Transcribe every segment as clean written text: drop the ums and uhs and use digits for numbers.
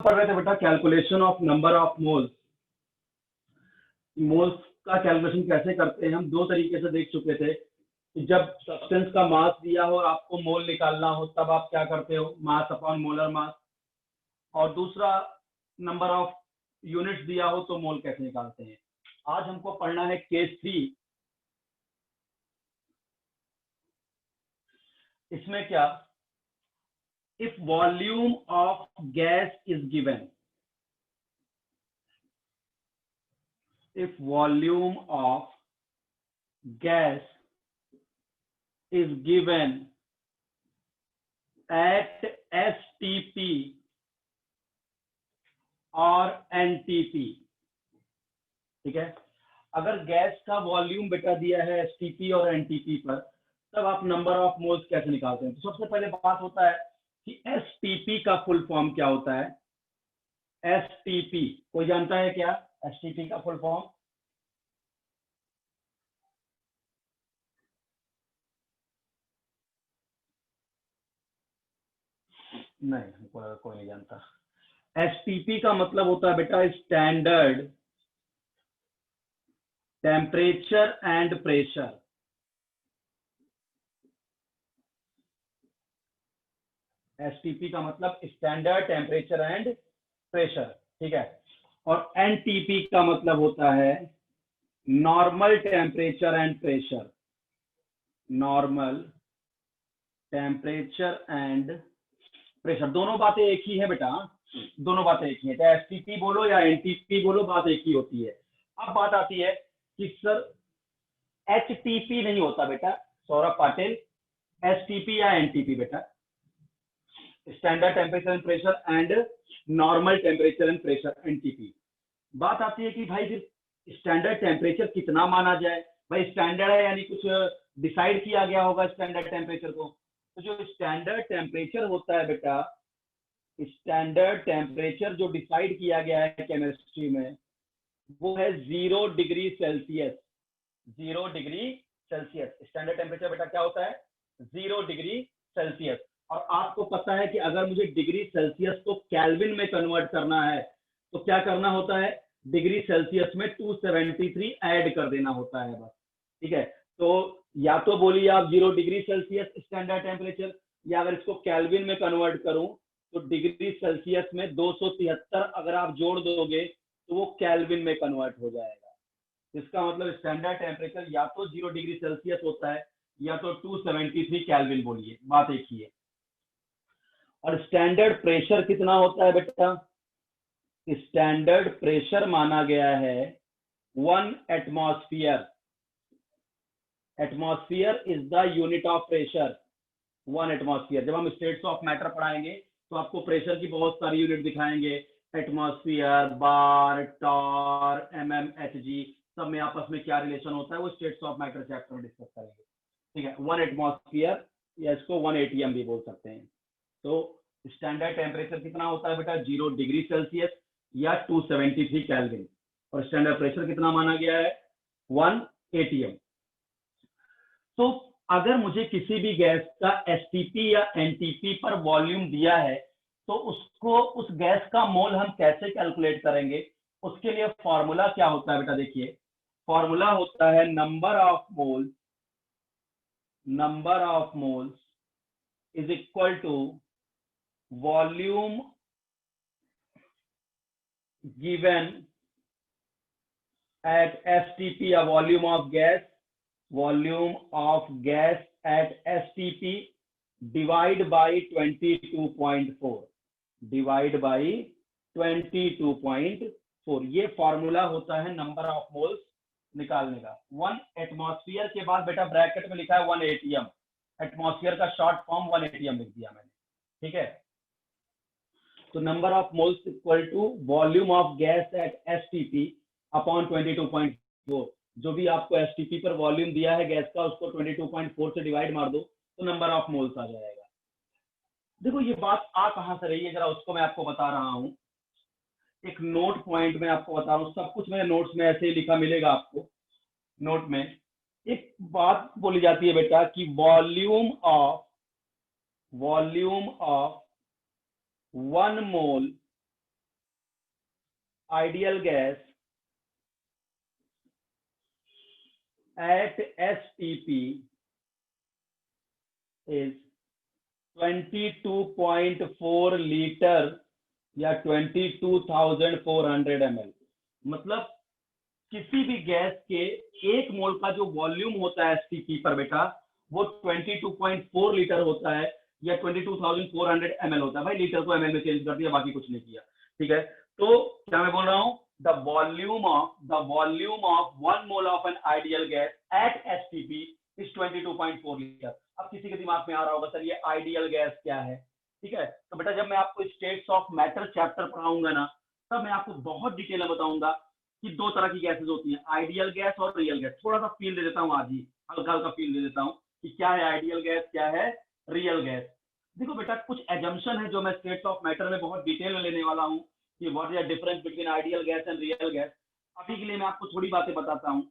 पढ़ रहे थे बेटा calculation of number of moles. Moles का कैलकुलेशन कैसे करते हैं हम दो तरीके से देख चुके थे कि जब सब्सटेंस का मास दिया हो और आपको मोल निकालना हो तब आप क्या करते हो, मास अपॉन मोलर मास। और दूसरा नंबर ऑफ यूनिट्स दिया हो तो मोल कैसे निकालते हैं। आज हमको पढ़ना है केस 3। इसमें क्या, if volume of gas is given, if volume of gas is given at STP और NTP, ठीक है। अगर गैस का वॉल्यूम बेटा दिया है STP और NTP पर, तब आप नंबर ऑफ मोल्स कैसे निकालते हैं। तो सबसे पहले बात होता है कि STP का फुल फॉर्म क्या होता है। STP कोई जानता है क्या, STP का फुल फॉर्म? नहीं, कोई नहीं जानता। STP का मतलब होता है बेटा standard temperature and pressure. STP का मतलब स्टैंडर्ड टेम्परेचर एंड प्रेशर, ठीक है। और NTP का मतलब होता है normal temperature and pressure. Normal temperature and pressure, दोनों बातें एक ही है बेटा, दोनों बातें एक ही है। चाहे STP बोलो या NTP बोलो, बात एक ही होती है। अब बात आती है कि सर HTP नहीं होता बेटा, सौरभ पाटिल, STP या NTP बेटा, standard temperature and pressure and normal temperature and pressure, NTP। बात आती है कि भाई फिर स्टैंडर्ड टेम्परेचर कितना माना जाए। भाई स्टैंडर्ड है यानी कुछ डिसाइड किया गया होगा स्टैंडर्ड टेम्परेचर को। तो जो स्टैंडर्ड टेम्परेचर होता है बेटा, स्टैंडर्ड टेम्परेचर जो डिसाइड किया गया है केमिस्ट्री में, वो है 0 degree Celsius. 0 degree Celsius standard temperature बेटा क्या होता है, 0 डिग्री सेल्सियस। और आपको पता है कि अगर मुझे डिग्री सेल्सियस को केल्विन में कन्वर्ट करना है तो क्या करना होता है, डिग्री सेल्सियस में 273 ऐड कर देना होता है बस, ठीक है। तो या तो बोलिए आप 0 डिग्री सेल्सियस स्टैंडर्ड टेम्परेचर, या अगर इसको केल्विन में कन्वर्ट करूं तो डिग्री सेल्सियस में 273 अगर आप जोड़ दोगे तो वो केल्विन में कन्वर्ट हो जाएगा। इसका मतलब स्टैंडर्ड टेम्परेचर या तो 0 डिग्री सेल्सियस होता है या तो 273 केल्विन, बोलिए, बात एक ही है। और स्टैंडर्ड प्रेशर कितना होता है बेटा, स्टैंडर्ड प्रेशर माना गया है 1 atmosphere. Atmosphere is the unit of pressure, 1 atmosphere. जब हम स्टेट्स ऑफ मैटर पढ़ाएंगे तो आपको प्रेशर की बहुत सारी यूनिट दिखाएंगे, एटमॉस्फेयर, बार, टॉर, HG, सब में आपस में क्या रिलेशन होता है वो स्टेट्स ऑफ मैटर चैप्टर में डिस्कस करेंगे, ठीक है। 1 एटमॉस्फेयर या इसको 1 ATM भी बोल सकते हैं। तो स्टैंडर्ड टेम्परेचर कितना होता है बेटा, 0 डिग्री सेल्सियस या 273 केल्विन। और स्टैंडर्ड प्रेशर कितना माना गया है, 1 ATM। तो अगर मुझे किसी भी गैस का STP या NTP पर वॉल्यूम दिया है तो उसको, उस गैस का मोल हम कैसे कैलकुलेट करेंगे, उसके लिए फॉर्मूला क्या होता है बेटा, देखिए फॉर्मूला होता है number of moles is equal to volume given at STP या volume of gas at STP divide by 22.4, divide by 22.4। ये फॉर्मूला होता है नंबर ऑफ मोल्स निकालने का। 1 एटमॉस्फेयर के बाद बेटा ब्रैकेट में लिखा है 1 ATM, एटमॉस्फेयर का शॉर्ट फॉर्म 1 ATM लिख दिया मैंने, ठीक है। तो number of moles equal to volume of gas at STP upon 22.4। जो भी आपको STP पर वॉल्यूम दिया है गैस का, उसको 22.4 से डिवाइड मार दो तो नंबर ऑफ मोल्स आ जाएगा। देखो ये बात आ कहां से रही है, जरा उसको मैं आपको बता रहा हूं। एक नोट पॉइंट में आपको बता रहा हूं, सब कुछ मेरे नोट्स में ऐसे ही लिखा मिलेगा आपको। नोट में एक बात बोली जाती है बेटा कि volume of 1 mole ideal gas at STP is 22.4 litre या 22,400 ml। मतलब किसी भी गैस के एक मोल का जो वॉल्यूम होता है एसटीपी पर बेटा, वो 22.4 लीटर होता है या 22,400 ml होता है। भाई लीटर को ml में चेंज कर दिया, बाकी कुछ नहीं किया, ठीक है। तो क्या मैं बोल रहा हूं, the volume of 1 mole of an ideal gas at STP is 22.4 litre. अब किसी के दिमाग में आ रहा होगा सर ये आइडियल गैस क्या है, ठीक है। तो बेटा जब मैं आपको स्टेट्स ऑफ मैटर चैप्टर पढ़ाऊंगा ना, तब मैं आपको बहुत डिटेल में बताऊंगा कि दो तरह की गैसेस होती हैं, आइडियल गैस और रियल गैस। थोड़ा सा फील दे देता हूँ आज ही, हल्का हल्का फील दे देता हूँ कि क्या है आइडियल गैस, क्या है रियल गैस। देखो बेटा कुछ एजम्पशन है जो मैं स्टेट्स ऑफ मैटर में बहुत डिटेल में लेने वाला हूँ कि what is the difference between ideal gas and real gas. अभी के लिए मैं आपको थोड़ी बातें बताता हूँ।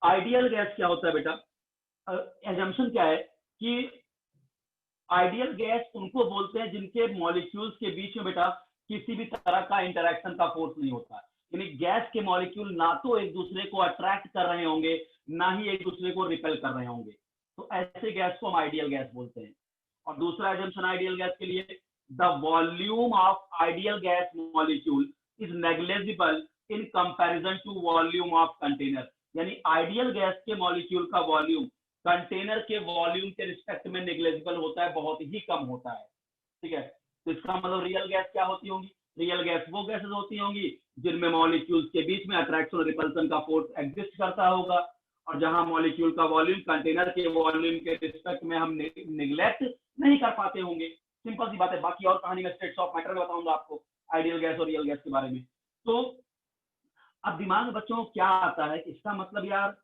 आइडियल गैस क्या होता है बेटा, एजम्पशन क्या है कि आइडियल गैस उनको बोलते हैं जिनके मॉलिक्यूल्स के बीच में बेटा किसी भी तरह का इंटरेक्शन का फोर्स नहीं होता, यानी गैस के मॉलिक्यूल ना तो एक दूसरे को अट्रैक्ट कर रहे होंगे, ना ही एक दूसरे को रिपेल कर रहे होंगे, तो ऐसे गैस को हम आइडियल गैस बोलते हैं। और दूसरा एजम्पशन आइडियल गैस के लिए, the volume of ideal gas molecule is negligible in comparison to volume of container, यानी आइडियल गैस के मॉलिक्यूल का वॉल्यूम कंटेनर के वॉल्यूम के रिस्पेक्ट में नेग्लिजिबल होता है, बहुत ही कम होता है, ठीक है। तो इसका मतलब रियल गैस क्या होती होंगी, रियल गैस वो गैसेस होती होंगी जिनमें मॉलिक्यूल्स के बीच में अट्रैक्शन और रिपल्सन का फोर्स एग्जिस्ट करता होगा, और जहां मॉलिक्यूल का वॉल्यूम कंटेनर के वॉल्यूम के रिस्पेक्ट में हम निगलेक्ट नहीं कर पाते होंगे। सिंपल सी बात है, बाकी और कहानी में स्टेट्स ऑफ मैटर में बताऊंगा आपको आइडियल गैस और रियल गैस के बारे में। तो अब दिमाग में बच्चों क्या आता है, इसका मतलब यार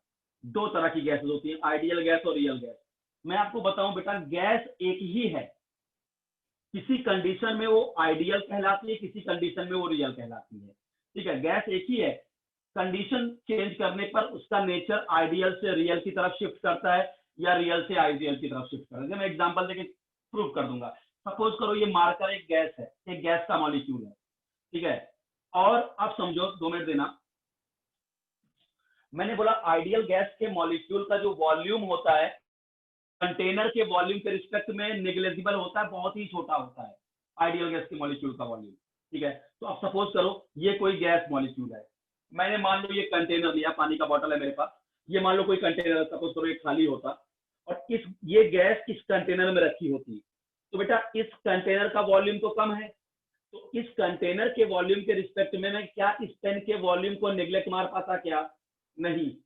दो तरह की गैसेस होती है, आइडियल गैस और रियल गैस। मैं आपको बताऊं बेटा, गैस एक ही है, किसी कंडीशन में वो आइडियल कहलाती है, किसी कंडीशन में वो रियल कहलाती है, ठीक है। गैस एक ही है, कंडीशन चेंज करने पर उसका नेचर आइडियल से रियल की तरफ शिफ्ट करता है या रियल से आइडियल की तरफ शिफ्ट करता है। मैं एग्जांपल देके प्रूव कर दूंगा। सपोज करो ये मार्कर एक गैस है, एक गैस का मॉलिक्यूल है, ठीक है। और अब समझो, 2 मिनट देना, मैंने बोला आइडियल गैस के मॉलिक्यूल का जो वॉल्यूम होता है कंटेनर के वॉल्यूम के रिस्पेक्ट में नेग्लिजिबल होता है, बहुत ही छोटा होता है आइडियल गैस के मॉलिक्यूल का वॉल्यूम, ठीक है। तो अब सपोज करो ये कोई गैस मॉलिक्यूल है, मैंने मान लो ये कंटेनर लिया, पानी का बॉटल है मेरे पास, ये मान लो कोई कंटेनर, सपोज करो ये खाली होता और ये गैस इस कंटेनर में रखी होती, तो बेटा इस कंटेनर का वॉल्यूम तो कम है, तो इस कंटेनर के वॉल्यूम के रिस्पेक्ट में मैं क्या इस पेन के वॉल्यूम को नेग्लेक्ट मार पाता, क्या नहीं।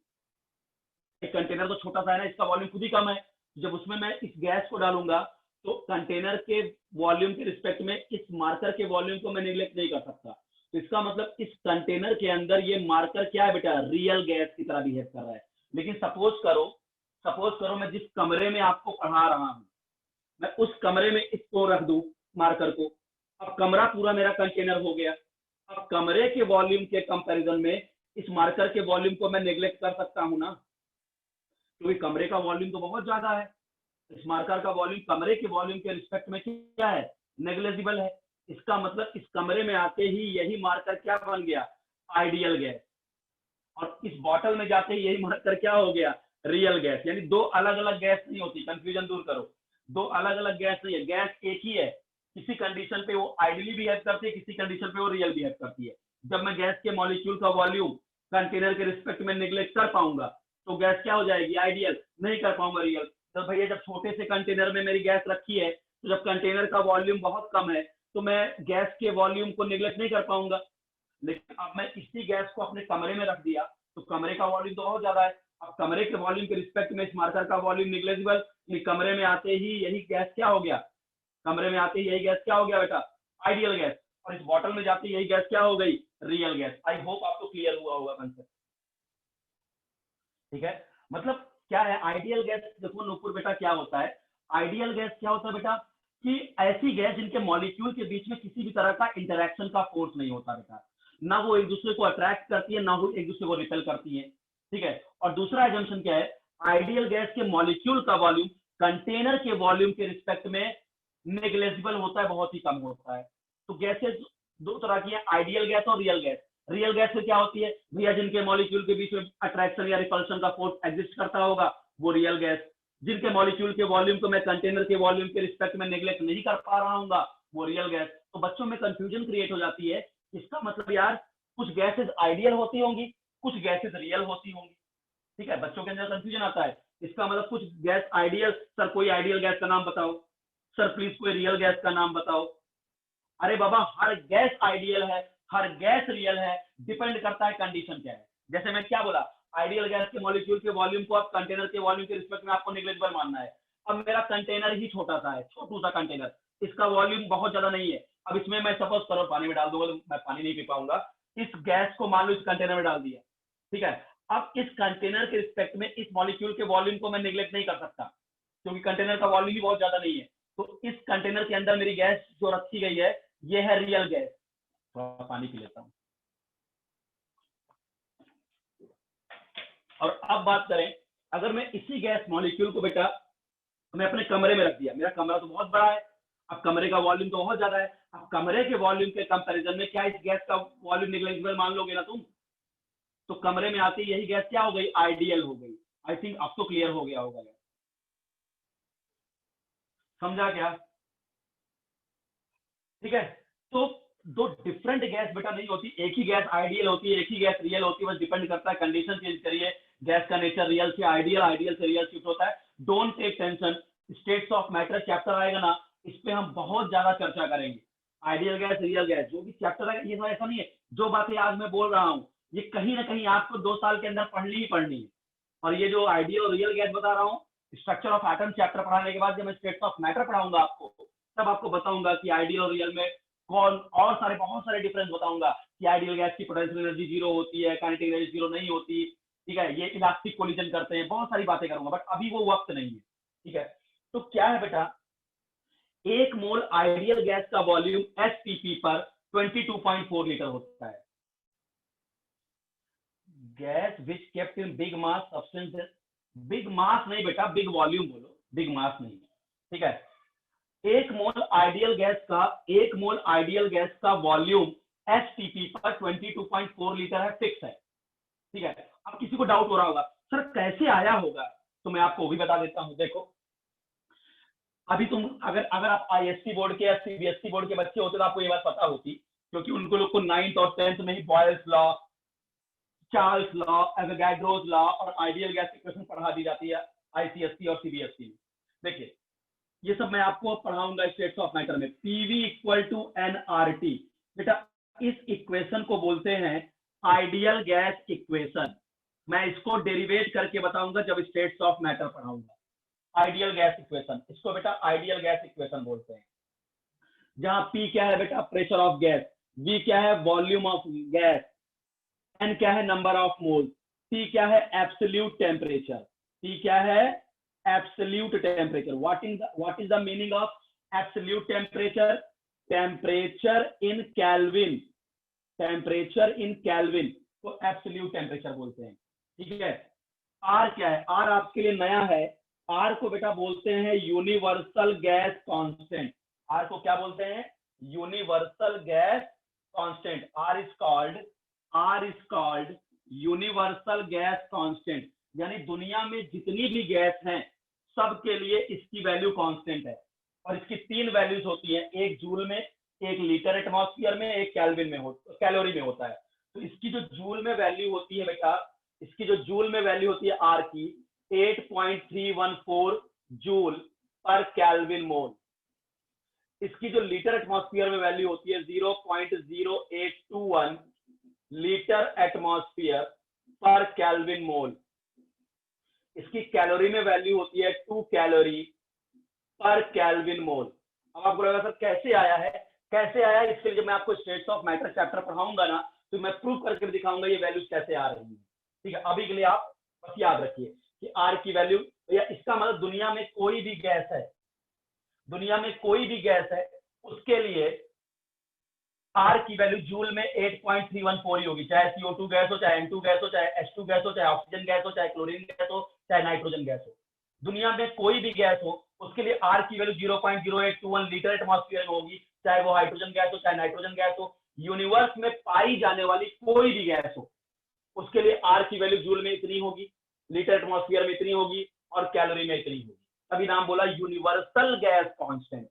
एक कंटेनर तो छोटा सा है ना, इसका वॉल्यूम खुद ही कम है, जब उसमें मैं इस गैस को डालूंगा तो कंटेनर के वॉल्यूम के रिस्पेक्ट में इस मार्कर के वॉल्यूम को मैं निगलेक्ट नहीं कर सकता। तो इसका मतलब इस कंटेनर के अंदर ये मार्कर क्या है बेटा, रियल गैस की तरह बिहेव कर रहा है। लेकिन सपोज करो मैं जिस कमरे में आपको पढ़ा रहा हूं, मैं उस कमरे में इसको रख दूं मार्कर को, अब कमरा पूरा मेरा कंटेनर हो गया। अब कमरे के वॉल्यूम के कंपैरिजन में इस मार्कर के वॉल्यूम को मैं नेग्लेक्ट कर सकता हूं ना, क्योंकि कमरे का वॉल्यूम तो बहुत ज्यादा है, इस मार्कर का वॉल्यूम कमरे के वॉल्यूम के रिस्पेक्ट में क्या है, नेग्लिजिबल है। इसका मतलब इस कमरे में आते ही यही मार्कर क्या बन गया, आइडियल गैस, और इस बॉटल में जाते ही यही मार्कर क्या हो गया, रियल गैस। यानी दो अलग अलग गैस नहीं होती, कंफ्यूजन दूर करो, दो अलग अलग गैस नहीं है, गैस एक ही है। किसी कंडीशन पे वो आइडियली बिहेव करती है, किसी कंडीशन पे वो रियल बिहेव करती है। जब मैं गैस के मॉलिक्यूल का वॉल्यूम कंटेनर के रिस्पेक्ट में निगलेक्ट कर पाऊंगा तो गैस क्या हो जाएगी, आइडियल, नहीं कर पाऊंगा रियल। तो भैया जब छोटे से कंटेनर में मेरी गैस रखी है, तो जब कंटेनर का वॉल्यूम बहुत कम है तो मैं गैस के वॉल्यूम को निगलेक्ट नहीं कर पाऊंगा। लेकिन अब मैं इसी गैस को अपने कमरे में रख दिया तो कमरे का वॉल्यूम तो बहुत ज्यादा है, अब कमरे के वॉल्यूम के रिस्पेक्ट में इस मार्कर का वॉल्यूम निगलेजिबल, कमरे में आते ही यही गैस क्या हो गया, कमरे में आते ही यही गैस क्या हो गया बेटा, आइडियल गैस, और इस बॉटल में जाते ही यही गैस क्या हो गई, रियल गैस। आई होप आपको क्लियर हुआ होगा कंसेप्ट, ठीक है। मतलब क्या है आइडियल गैस, देखो नूपुर बेटा क्या होता है, आइडियल गैस क्या होता है बेटा, कि ऐसी गैस जिनके मॉलिक्यूल के बीच में किसी भी तरह का इंटरेक्शन का फोर्स नहीं होता बेटा, ना वो एक दूसरे को अट्रैक्ट करती है ना वो एक दूसरे को रिपेल करती है, ठीक है। और दूसरा एजम्पशन क्या है, आइडियल गैस के मॉलिक्यूल का वॉल्यूम कंटेनर के वॉल्यूम के रिस्पेक्ट में नेग्लिजिबल होता है, बहुत ही कम होता है। तो गैसेज दो तरह की है, आइडियल गैस और रियल गैस। रियल गैस में क्या होती है भैया, जिनके मॉलिक्यूल के बीच में अट्रैक्शन या रिपल्शन का फोर्स एग्जिस्ट करता होगा वो रियल गैस। जिनके मॉलिक्यूल के वॉल्यूम को मैं कंटेनर के वॉल्यूम के रिस्पेक्ट में नेग्लेक्ट नहीं कर पा रहा हूँ वो रियल गैस। तो बच्चों में कंफ्यूजन क्रिएट हो जाती है, इसका मतलब यार कुछ गैसेज आइडियल होती होंगी, कुछ गैसेज रियल होती होंगी। ठीक है, बच्चों के अंदर कंफ्यूजन आता है, इसका मतलब कुछ गैस आइडियल, सर कोई आइडियल गैस का नाम बताओ, सर प्लीज कोई रियल गैस का नाम बताओ। अरे बाबा हर गैस आइडियल है, हर गैस रियल है, डिपेंड करता है कंडीशन क्या है। जैसे मैं क्या बोला, आइडियल गैस के मॉलिक्यूल के वॉल्यूम को आप कंटेनर के वॉल्यूम के रिस्पेक्ट में आपको नेग्लिजिबल मानना है। अब मेरा कंटेनर ही छोटा सा है, छोटू सा कंटेनर, इसका वॉल्यूम बहुत ज्यादा नहीं है। अब इसमें मैं सपोज करो पानी में डाल दूंगा तो मैं पानी नहीं पी पाऊंगा, इस गैस को मान लो इस कंटेनर में डाल दिया, ठीक है। अब इस कंटेनर के रिस्पेक्ट में इस मॉलिक्यूल के वॉल्यूम को मैं नेग्लेक्ट नहीं कर सकता, क्योंकि कंटेनर का वॉल्यूम ही बहुत ज्यादा नहीं है। तो इस कंटेनर के अंदर मेरी गैस जो रखी गई है ये है रियल गैस। थोड़ा पानी पी लेता हूं। और अब बात करें, अगर मैं इसी गैस मॉलिक्यूल को बेटा मैं अपने कमरे में रख दिया, मेरा कमरा तो बहुत बड़ा है, अब कमरे का वॉल्यूम तो बहुत ज्यादा है, अब कमरे के वॉल्यूम के कंपैरिजन में क्या इस गैस का वॉल्यूम नेग्लिजिबल मान लोगे ना तुम? तो कमरे में आती यही गैस क्या हो गई, आइडियल हो गई। आई थिंक अब तो क्लियर हो गया होगा, समझा क्या? ठीक है, तो दो डिफरेंट गैस बेटा नहीं होती, एक ही गैस आइडियल होती है, एक ही गैस रियल होती है, बस डिपेंड करता है कंडीशन चेंज करिए, गैस का नेचर रियल से आइडियल, आइडियल से रियल शिफ्ट होता है। Don't take tension, states of matter chapter आएगा ना, इस पे हम बहुत ज्यादा चर्चा करेंगे। आइडियल गैस, रियल गैस, जो भी चैप्टर है ये तो ऐसा नहीं है जो बातें आज मैं बोल रहा हूँ ये कहीं ना कहीं आपको 2 साल के अंदर पढ़नी ही पढ़नी है। और ये जो आइडियल और रियल गैस बता रहा हूँ, स्ट्रक्चर ऑफ एटम चैप्टर पढ़ाने के बाद जब मैं स्टेट्स ऑफ मैटर पढ़ाऊंगा आपको, तब आपको बताऊंगा कि आइडियल और रियल में कौन और सारे बहुत सारे डिफरेंस बताऊंगा कि आइडियल गैस की पोटेंशियल एनर्जी 0 होती है, काइनेटिक एनर्जी 0 नहीं होती, ठीक है, ये इलास्टिक कोलिजन करते हैं, बहुत सारी बातें करूंगा, बट अभी वो वक्त नहीं है। ठीक है, तो क्या है बेटा, 1 मोल आइडियल गैस का वॉल्यूम एसपीपी पर 22.4 लीटर होता है। Gas which kept in big mass substance, big mass नहीं बेटा, बिग वॉल्यूम बोलो, बिग मास नहीं। ठीक है, 1 मोल आइडियल गैस का, 1 मोल आइडियल गैस का वॉल्यूम एसटीपी पर 22.4 लीटर है, फिक्स है। ठीक है, अब किसी को डाउट हो रहा होगा सर कैसे आया होगा, तो मैं आपको भी बता देता हूं। देखो अभी तुम अगर अगर आप आईएससी बोर्ड के या सीबीएसई बोर्ड के बच्चे होते तो आपको ये बात पता होती, क्योंकि उनको लोग को 9th और 10th में ही Boyle's law, Charles law, Avogadro's law और आइडियल गैस इक्वेशन पढ़ा दी जाती है आईसीएसई और सीबीएसई में। देखिए ये सब मैं आपको पढ़ाऊंगा स्टेट्स ऑफ मैटर में। पीवी इक्वल टू एनआरटी, बेटा इस इक्वेशन को बोलते हैं आइडियल गैस इक्वेशन। मैं इसको डेरिवेट करके बताऊंगा जब स्टेट्स ऑफ मैटर पढ़ाऊंगा। आइडियल गैस इक्वेशन, इसको बेटा आइडियल गैस इक्वेशन बोलते हैं। जहां पी क्या है बेटा, प्रेशर ऑफ गैस, वी क्या है, वॉल्यूम ऑफ गैस, एन क्या है, नंबर ऑफ मोल, टी क्या है, एब्सोल्यूट टेम्परेचर, टी क्या है, absolute temperature. What is the meaning of absolute temperature? Temperature in Kelvin, temperature in Kelvin को absolute temperature बोलते हैं। ठीक है, R क्या है, R आपके लिए नया है, R को बेटा बोलते हैं यूनिवर्सल गैस कांस्टेंट। R को क्या बोलते हैं, universal gas constant. R is called universal gas constant, यानी दुनिया में जितनी भी गैस हैं सबके लिए इसकी वैल्यू कांस्टेंट है। और इसकी 3 वैल्यूज होती हैं, एक जूल में, एक लीटर एटमॉस्फेयर में, एक कैल्विन में कैलोरी में होता है। तो इसकी जो जूल में वैल्यू होती है बेटा, इसकी जो जूल में वैल्यू होती है आर की 8.314 जूल पर कैल्विन मोल। इसकी जो लीटर एटमॉस्फेयर में वैल्यू होती है 0.0821 लीटर एटमॉस्फेयर पर कैल्विन मोल। इसकी कैलोरी में वैल्यू होती है 2 कैलोरी पर कैल्विन मोल। अब आपको लगा सर कैसे आया है, कैसे आया है, इसके लिए जब मैं आपको स्टेट्स ऑफ मैटर चैप्टर पढ़ाऊंगा ना तो मैं प्रूव करके दिखाऊंगा ये वैल्यूज कैसे आ रही है। ठीक है, अभी के लिए आप बस याद रखिए कि आर की वैल्यू, या इसका मतलब दुनिया में कोई भी गैस है, दुनिया में कोई भी गैस है उसके लिए आर की वैल्यू जूल में 8.314 ही होगी, चाहे CO2 गैस हो, चाहे N2 गैस हो, चाहे H2 गैस हो, चाहे ऑक्सीजन गैस हो, चाहे क्लोरीन गैस हो, चाहे नाइट्रोजन गैस हो। दुनिया में कोई भी गैस हो उसके लिए आर की वैल्यू 0.0821 लीटर एटमॉस्फेयर में होगी, चाहे वो हाइड्रोजन गैस हो, चाहे नाइट्रोजन गैस हो, यूनिवर्स में पाई जाने वाली कोई भी गैस हो, उसके लिए आर की वैल्यू जूल में इतनी होगी, लीटर एटमॉस्फेयर में इतनी होगी और कैलोरी में इतनी होगी, तभी नाम बोला यूनिवर्सल गैस कांस्टेंट।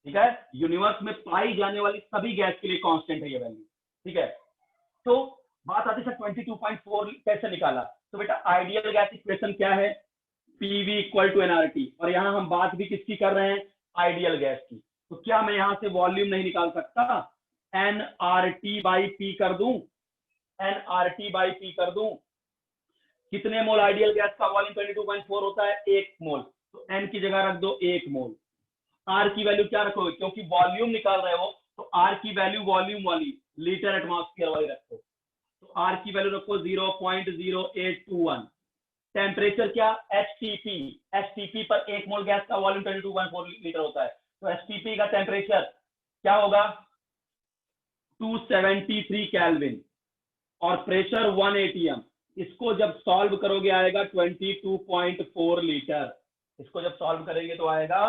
ठीक है, यूनिवर्स में पाई जाने वाली सभी गैस के लिए कांस्टेंट है ये वैल्यू। ठीक है, तो बात आती है 22.4 कैसे निकाला। तो बेटा आइडियल गैस इक्वेशन क्या है, पीवी इक्वल टू एनआरटी, और यहां हम बात भी किसकी कर रहे हैं, आइडियल गैस की। तो क्या मैं यहां से वॉल्यूम नहीं निकाल सकता, एनआरटी बाई पी कर दूं, एनआरटी बाई पी कर दूं। कितने मोल आइडियल गैस का वॉल्यूम 22.4 होता है, 1 मोल, तो एन की जगह रख दो 1 मोल। आर की वैल्यू क्या रखोगे, क्योंकि वॉल्यूम निकाल रहे हो तो आर की वैल्यू वॉल्यूम वाली, लीटर एटमॉस्फेयर वाली रखो, तो आर की वैल्यू रखो 0.0821। टेम्परेचर क्या, एचटीपी, एचटीपी पर 1 मोल गैस का वॉल्यूम 22.4 लीटर होता है, तो एचटीपी का टेम्परेचर क्या होगा 273 केल्विन और प्रेशर 1 एटीएम। इसको जब सॉल्व करोगे आएगा 22.4 लीटर, इसको जब सॉल्व करेंगे तो आएगा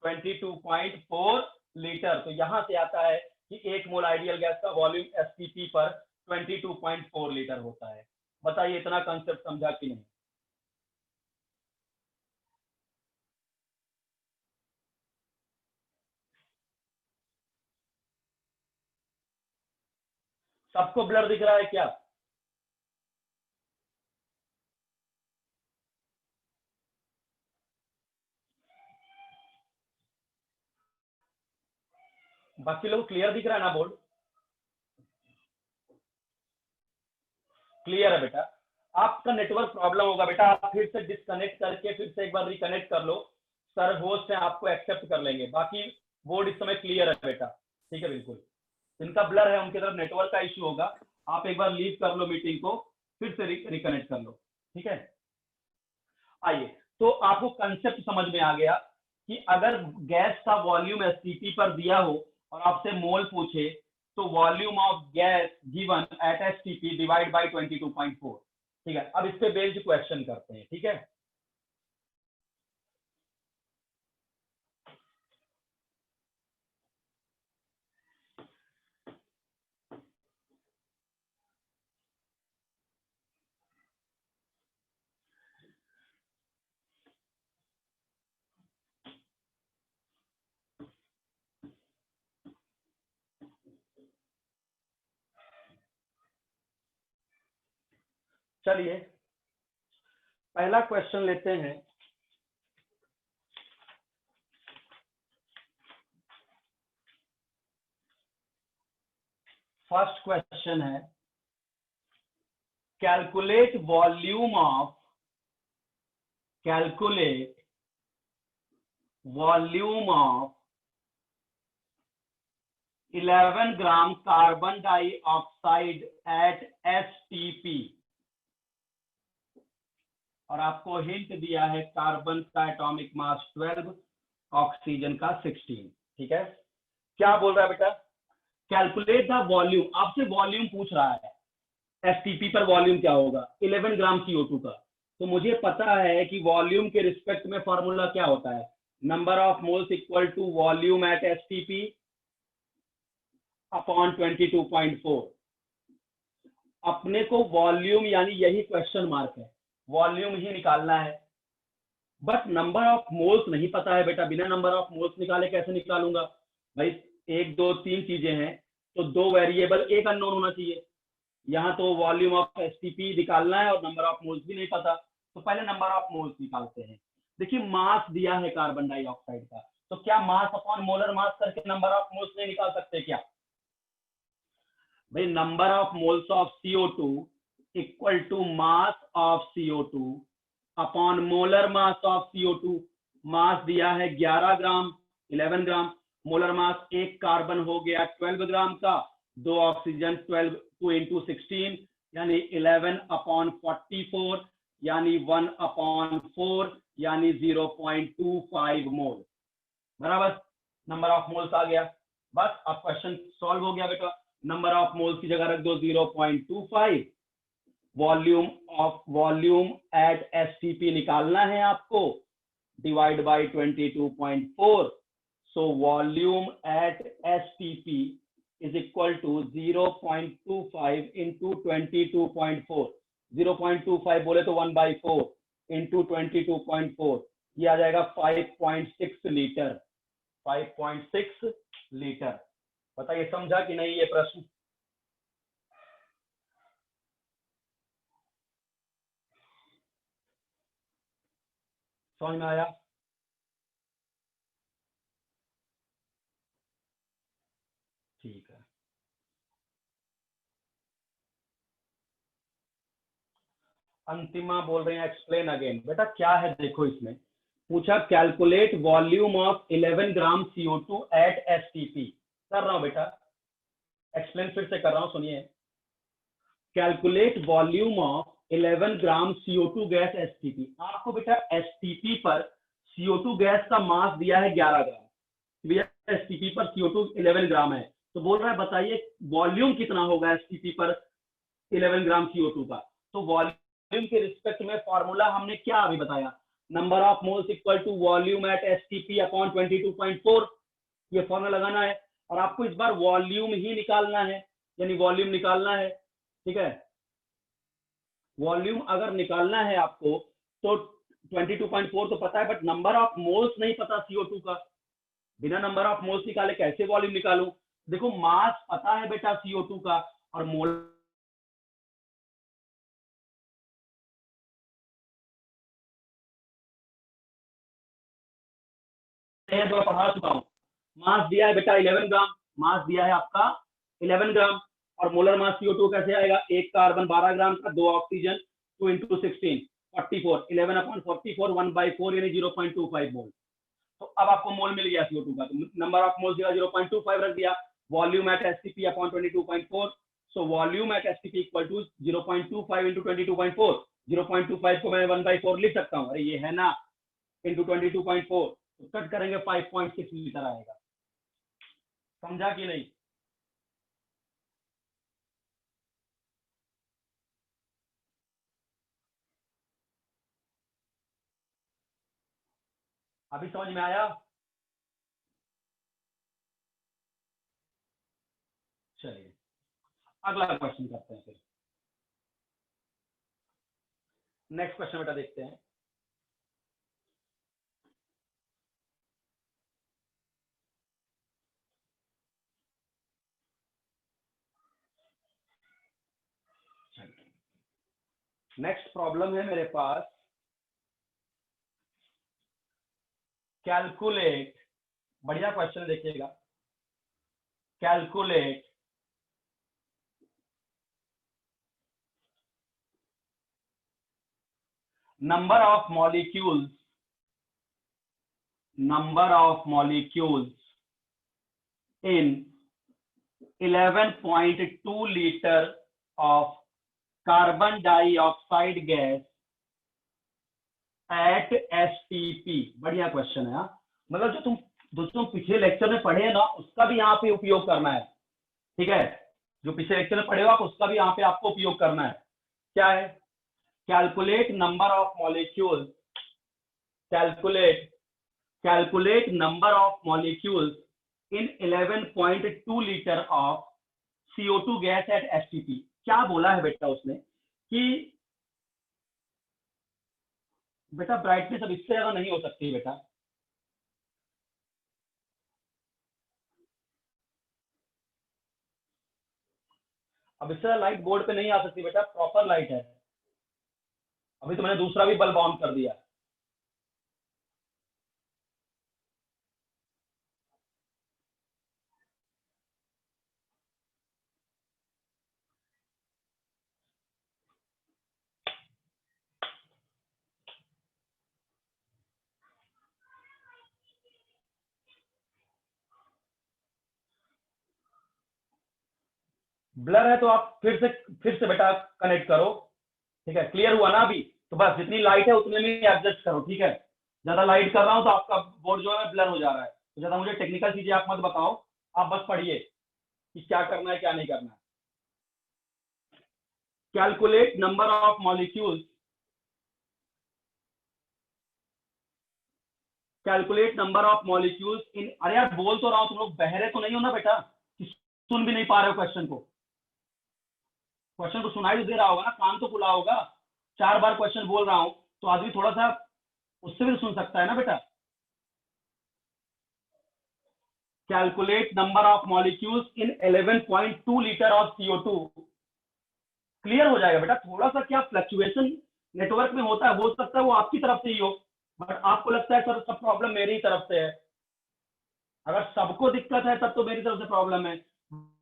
22.4 लीटर। तो यहां से आता है कि 1 मोल आइडियल गैस का वॉल्यूम एसटीपी पर 22.4 लीटर होता है। बताइए इतना कंसेप्ट समझा कि नहीं। सबको ब्लर दिख रहा है क्या, बाकी लोग क्लियर दिख रहा है ना, बोर्ड क्लियर है बेटा। आपका नेटवर्क प्रॉब्लम होगा बेटा, आप फिर से डिस्कनेक्ट करके फिर से एक बार रिकनेक्ट कर लो, सर होस्ट है आपको एक्सेप्ट कर लेंगे। बाकी बोर्ड इस समय क्लियर है बेटा, ठीक है बिल्कुल। जिनका ब्लर है उनकी तरफ नेटवर्क का इश्यू होगा, आप एक बार लीव कर लो मीटिंग को, फिर से रिकनेक्ट कर लो, ठीक है। आइए, तो आपको कंसेप्ट समझ में आ गया कि अगर गैस का वॉल्यूम एसटीपी पर दिया हो और आपसे मोल पूछे, तो volume of gas given at STP divide by 22.4। ठीक है, अब इस पे बेस्ड क्वेश्चन करते हैं, ठीक है। चलिए पहला क्वेश्चन लेते हैं। फर्स्ट क्वेश्चन है, calculate volume of volume of 11 gram carbon dioxide eight STP, और आपको हिंट दिया है कार्बन का एटॉमिक मास 12, ऑक्सीजन का 16। ठीक है, क्या बोल रहा है बेटा, कैलकुलेट द वॉल्यूम, आपसे वॉल्यूम पूछ रहा है, एसटीपी पर वॉल्यूम क्या होगा 11 ग्राम CO2 का। तो मुझे पता है कि वॉल्यूम के रिस्पेक्ट में फॉर्मूला क्या होता है, number of moles equal to volume at STP upon 22.4। अपने को वॉल्यूम यानी यही क्वेश्चन मार्क है, वॉल्यूम ही निकालना है, बट नंबर ऑफ मोल्स नहीं पता है बेटा। बिना नंबर ऑफ मोल्स निकाले कैसे निकालूंगा भाई, 1 2 3 चीजें हैं, तो 2 वेरिएबल, एक अननोन होना चाहिए। यहाँ तो वॉल्यूम ऑफ एसटीपी निकालना है और नंबर ऑफ मोल्स भी नहीं पता, तो पहले नंबर ऑफ मोल्स निकालते हैं। देखिए मास दिया है कार्बन डाइऑक्साइड का, तो क्या मास अपॉन मोलर मास करके नंबर ऑफ मोल्स नहीं निकाल सकते क्या भाई। Number of moles of CO2 equal to mass of CO2 upon molar mass of CO2। Mass दिया है 11 ग्राम, 11 ग्राम, मोलर मास 1 कार्बन हो गया 12 ग्राम का, 2 ऑक्सीजन 12 2 इंटू 16 यानी 11 अपॉन 44 यानी 1 अपॉन 4 यानी 0.25 मोल, बराबर। नंबर ऑफ मोल्स आ गया, बस अब क्वेश्चन सॉल्व हो गया बेटा। नंबर ऑफ मोल्स की जगह रख दो 0.25, वॉल्यूम एट एसटीपी निकालना है आपको, divide by 22.4। So volume at STP is equal to 0.25 into 22.4। 0.25 बोले तो 1/4 इंटू 22.4, ये आ जाएगा 5.6 लीटर। 5.6 लीटर। बताइए समझा कि नहीं ये प्रश्न? समझ में आया? ठीक है। अंतिमा बोल रहे हैं एक्सप्लेन अगेन। बेटा क्या है देखो, इसमें पूछा calculate volume of 11 gram CO2 at STP। कर रहा हूं बेटा, एक्सप्लेन फिर से कर रहा हूं, सुनिए। Calculate volume of 11 gram CO2 gas STP। आपको बेटा STP पर CO2 गैस का मास दिया है 11 ग्राम। भैया STP पर CO2 11 ग्राम है, तो बोल रहा है बताइए वॉल्यूम कितना होगा STP पर 11 ग्राम CO2 का। तो वॉल्यूम के रिस्पेक्ट में फॉर्मूला हमने क्या अभी बताया, number of moles equal to volume at STP upon 22.4। ये फॉर्मूला लगाना है, और आपको इस बार वॉल्यूम ही निकालना है, यानी वॉल्यूम निकालना है। ठीक है, वॉल्यूम अगर निकालना है आपको तो 22.4 तो पता है, बट नंबर ऑफ मोल्स नहीं पता CO2 का। बिना नंबर ऑफ मोल्स निकाले कैसे वॉल्यूम निकालूं? देखो मास पता है बेटा CO2 का, और मोल जो पढ़ा चुका हूं। मास दिया है बेटा 11 ग्राम, मास दिया है आपका 11 ग्राम, और मोलर मास CO2 कैसे आएगा, एक कार्बन 12 ग्राम का, 2 ऑक्सीजन, 2 इंटू 16 44, 11 अपॉन 44 1/4 यानी 0.25 मोल। तो अब आपको मोल मिल गया CO2 का, तो नंबर ऑफ मोल 0.25 रख दिया। Volume at STP upon 22.4, so volume at STP equal to 0.25 into 22.4। 0.25 को मैं 1/4 लिख सकता हूँ, अरे ये है ना, इंटू 22.4, तो कट करेंगे 5.6 लीटर आएगा। समझा कि नहीं? अभी समझ में आया? चलिए अगला क्वेश्चन करते हैं फिर। नेक्स्ट क्वेश्चन बेटा देखते हैं। नेक्स्ट प्रॉब्लम है मेरे पास, कैलकुलेट, बढ़िया क्वेश्चन देखिएगा, calculate number of molecules in 11.2 liter of carbon dioxide gas at STP। बढ़िया क्वेश्चन है। मतलब जो तुम दोस्तों पिछले लेक्चर में पढ़े हैं ना, उसका भी यहाँ पे उपयोग करना है। ठीक है, जो पिछले लेक्चर में पढ़े हो आप, उसका भी यहाँ पे आपको उपयोग करना है। क्या है, calculate number of molecules, calculate number of molecules in 11.2 liter of CO2 gas at STP। क्या बोला है बेटा उसने कि बेटा ब्राइटनेस अब इससे ज्यादा नहीं हो सकती बेटा। अब इससे लाइट बोर्ड पे नहीं आ सकती बेटा, प्रॉपर लाइट है। अभी तो मैंने दूसरा भी बल्ब ऑन कर दिया। ब्लर है तो आप फिर से बेटा कनेक्ट करो। ठीक है, क्लियर हुआ ना अभी? तो बस जितनी लाइट है उतने में एडजस्ट करो। ठीक है, ज्यादा लाइट कर रहा हूं तो आपका बोर्ड जो है ब्लर हो जा रहा है, तो ज्यादा मुझे टेक्निकल चीजें आप मत बताओ, आप बस पढ़िए कि क्या करना है क्या नहीं करना है। Calculate number of molecules, calculate number of molecules in, अरे यार बोल तो रहा हूं, तुम लोग बहरे तो नहीं हो ना बेटा कि सुन भी नहीं पा रहे हो क्वेश्चन को? क्वेश्चन को सुनाई तो दे रहा होगा ना, कान तो खुला होगा। 4 बार क्वेश्चन बोल रहा हूं तो आदमी थोड़ा सा उससे भी सुन सकता है ना बेटा। Calculate number of molecules in 11.2 litre of CO2। Clear हो जाएगा बेटा। थोड़ा सा क्या फ्लक्चुएशन नेटवर्क में होता है, हो सकता है वो आपकी तरफ से ही हो, बट आपको लगता है सर सब प्रॉब्लम मेरी ही तरफ से है। अगर सबको दिक्कत है तब तो मेरी तरफ से प्रॉब्लम है,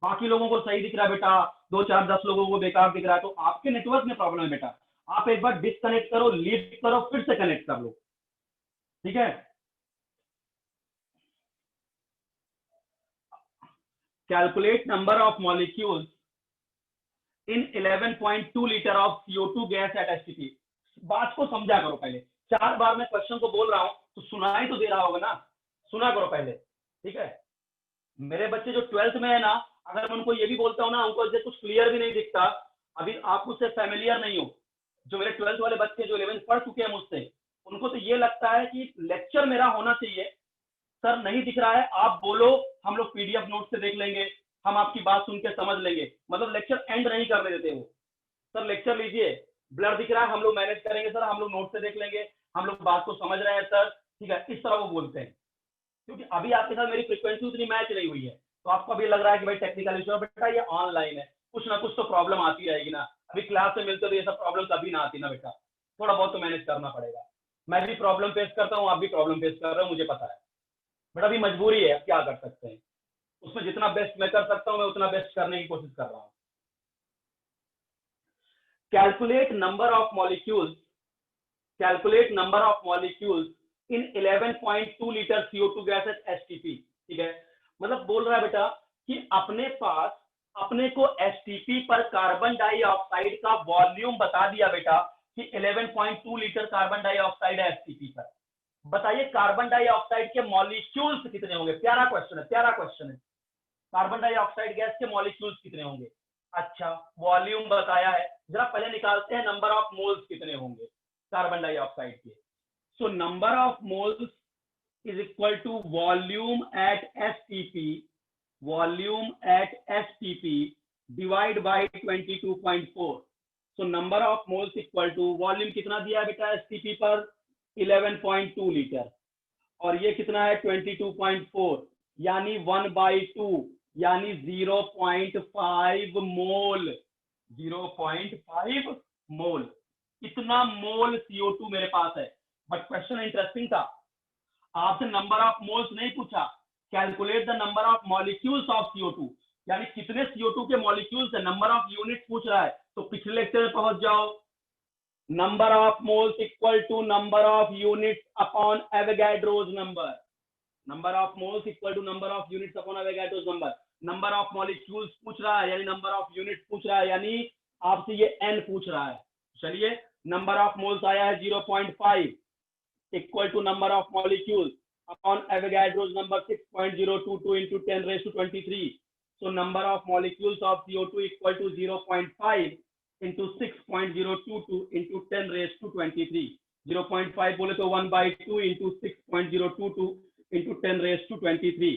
बाकी लोगों को सही दिख रहा है बेटा, 2 4 10 लोगों को बेकार दिख रहा है, तो आपके नेटवर्क में प्रॉब्लम है बेटा। आप एक बार डिस्कनेक्ट करो, लीव करो, फिर से कनेक्ट कर लो, ठीक है। Calculate number of molecules in 11.2 litre of CO2 gas at STP। बात को समझा करो पहले। 4 बार मैं क्वेश्चन को बोल रहा हूं तो सुनाई तो दे रहा होगा ना, सुना करो पहले, ठीक है। मेरे बच्चे जो 12th में है ना, अगर मैं उनको ये भी बोलता हूँ ना, उनको कुछ क्लियर भी नहीं दिखता, अभी आप उससे फैमिलियर नहीं हो। जो मेरे 12th वाले बच्चे जो 11th पढ़ चुके हैं मुझसे, उनको तो ये लगता है कि लेक्चर मेरा होना चाहिए, सर नहीं दिख रहा है आप बोलो, हम लोग PDF नोट से देख लेंगे, हम आपकी बात सुन के समझ लेंगे। मतलब लेक्चर एंड नहीं करने देते वो। सर लेक्चर लीजिए, ब्लर दिख रहा है, हम लोग मैनेज करेंगे सर, हम लोग नोट से देख लेंगे, हम लोग बात को समझ रहे हैं सर, ठीक है, इस तरह वो बोलते हैं। क्योंकि अभी आपके साथ मेरी फ्रीक्वेंसी उतनी मैच नहीं हुई है, तो आपको अभी लग रहा है कि भाई टेक्निकल इशू है। बेटा ये ऑनलाइन है, कुछ ना कुछ तो प्रॉब्लम आती रहेगी ना। अभी क्लास में मिलते तो ये सब प्रॉब्लम कभी ना आती ना बेटा, थोड़ा बहुत तो मैनेज करना पड़ेगा। मैं भी प्रॉब्लम फेस करता हूँ, आप भी प्रॉब्लम फेस कर रहे हो, मुझे पता है, बट अभी मजबूरी है, अब क्या कर सकते हैं। उसमें जितना बेस्ट मैं कर सकता हूँ, मैं उतना बेस्ट करने की कोशिश कर रहा हूँ। Calculate number of molecules, calculate number of molecules in 11.2 litre CO2 gas at STP, ठीक है। मतलब बोल रहा है बेटा कि अपने पास, अपने को STP पर कार्बन डाइऑक्साइड का वॉल्यूम बता दिया बेटा कि 11.2 लीटर कार्बन डाइऑक्साइड है STP पर। बताइए कार्बन डाइऑक्साइड के मॉलिक्यूल्स कितने होंगे? प्यारा क्वेश्चन है, प्यारा क्वेश्चन है। कार्बन डाइऑक्साइड गैस के मॉलिक्यूल्स कितने होंगे? अच्छा, वॉल्यूम बताया है, जरा पहले निकालते हैं नंबर ऑफ मोल्स कितने होंगे कार्बन डाइऑक्साइड के। So number of moles is equal to volume at STP, volume at STP divide by 22.4। So number of moles equal to volume कितना दिया बेटा STP पर? 11.2 लीटर, और ये कितना है 22.4, यानी 1/2, यानी 0.5 मोल, 0.5 मोल। इतना मोल CO2 मेरे पास है। बट क्वेश्चन इंटरेस्टिंग था, आपसे नंबर ऑफ मोल्स नहीं पूछा, calculate the number of molecules of CO2, यानी कितने CO2 के मॉलिक्यूल्स है, नंबर ऑफ यूनिट पूछ रहा है। तो पिछले लेक्चर में पहुंच जाओ, number of moles equal to number of units upon Avogadro's number, number of moles equal to number of units upon Avogadro's number. Number of molecules पूछ रहा है, यानी नंबर ऑफ यूनिट्स पूछ रहा है, यानी आपसे ये n पूछ रहा है। चलिए, नंबर ऑफ मोल्स आया है 0.5 equal to number of molecules upon Avogadro's number 6.022 into 10⁻23। so number of molecules of CO2 equal to 0.5 into 6.022 into 10⁻23। 0.5 बोले तो 1/2 into 6.022 into 10⁻23।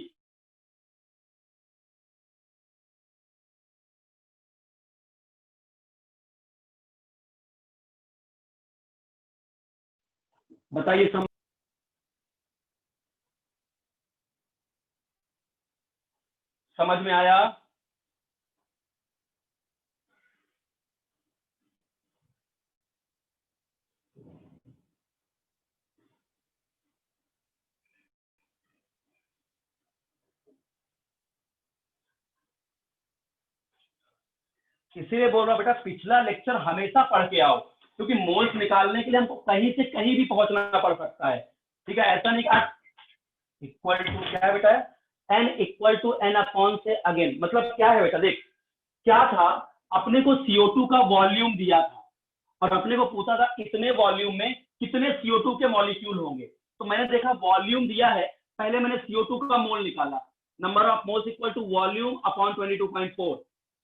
बताइए समझ में आया? इसीलिए बोल रहा हूं बेटा, पिछला लेक्चर हमेशा पढ़ के आओ, क्योंकि मोल्स निकालने के लिए हमको कहीं से कहीं भी पहुंचना पड़ सकता है, ठीक है। ऐसा नहीं कि इक्वल टू क्या है बेटा, n equal to n upon say again, मतलब क्या है बेटा, देख क्या था, अपने को CO2 का वॉल्यूम दिया था और अपने को पूछा था इतने वॉल्यूम में कितने CO2 के मॉलिक्यूल होंगे। तो मैंने देखा वॉल्यूम दिया है, पहले मैंने CO2 का मोल निकाला, number of moles equal to volume upon 22.4।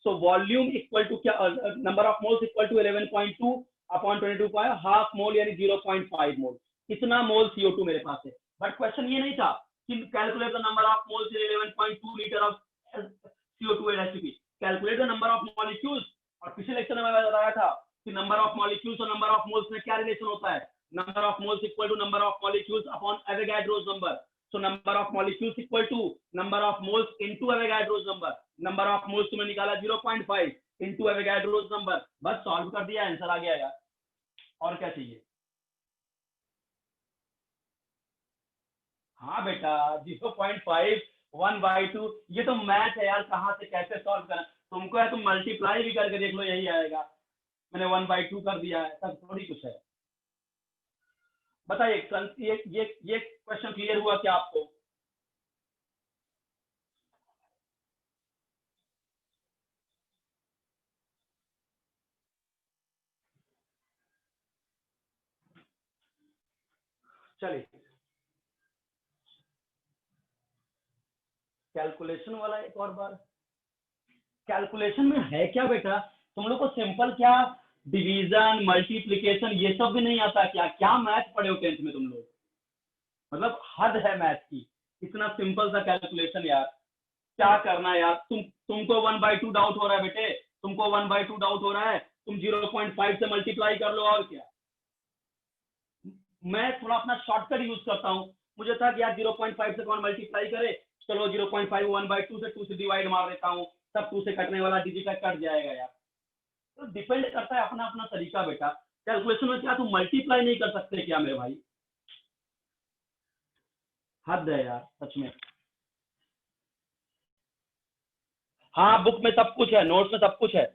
So volume equal to क्या, number of moles equal to 11.2 upon 22, half mole यानी 0.5 मोल। इतना मोल CO2 मेरे पास है। बट क्वेश्चन ये नहीं था कि calculate the number of moles in 11.2 litre of CO2 and H2P. Calculate the number of molecules, और पिछले लेक्चर में मैं बताया था कि नंबर ऑफ मॉलिक्यूल्स और नंबर ऑफ मोल्स में क्या रिलेशन होता है, number of moles equal to number of molecules upon Avogadro's number. So number of molecules equal to number of moles into Avogadro's number. Number of moles तुमने निकाला 0.5 into Avogadro's number, बस solve कर दिया, answer आ गया यार. और क्या चाहिए? हाँ बेटा 0.5 1/2, ये तो मैथ है यार, कहाँ से कैसे सॉल्व करना. तुमको है तुम मल्टीप्लाई भी करके देख लो, यही आएगा. मैंने 1/2 कर दिया है, सब थोड़ी कुछ है. बताइए ये क्वेश्चन क्लियर हुआ क्या आपको? चलिए कैलकुलेशन वाला एक और बार. कैलकुलेशन में है क्या बेटा? तुम लोग को सिंपल क्या डिवीजन मल्टीप्लिकेशन ये सब भी नहीं आता क्या? क्या मैथ पढ़े हो 10th में तुम लोग? मतलब हद है मैथ की. इतना सिंपल सा कैलकुलेशन यार, क्या करना है यार. तुमको 1/2 डाउट हो रहा है बेटे, तुमको 1/2 डाउट हो रहा है, तुम 0.5 से मल्टीप्लाई कर लो और क्या. मैं थोड़ा अपना शॉर्टकट यूज करता हूँ. मुझे था कि यार 0.5 से कौन मल्टीप्लाई करे, चलो 0.5 1/2 से 2 से डिवाइड मार देता हूँ, सब 2 से कटने वाला डिजिट कट जाएगा यार. तो डिपेंड करता है अपना अपना तरीका बेटा. कैलकुलेशन में क्या तुम मल्टीप्लाई नहीं कर सकते क्या मेरे भाई? हद है यार सच में. हाँ बुक में सब कुछ है, नोट्स में सब कुछ है,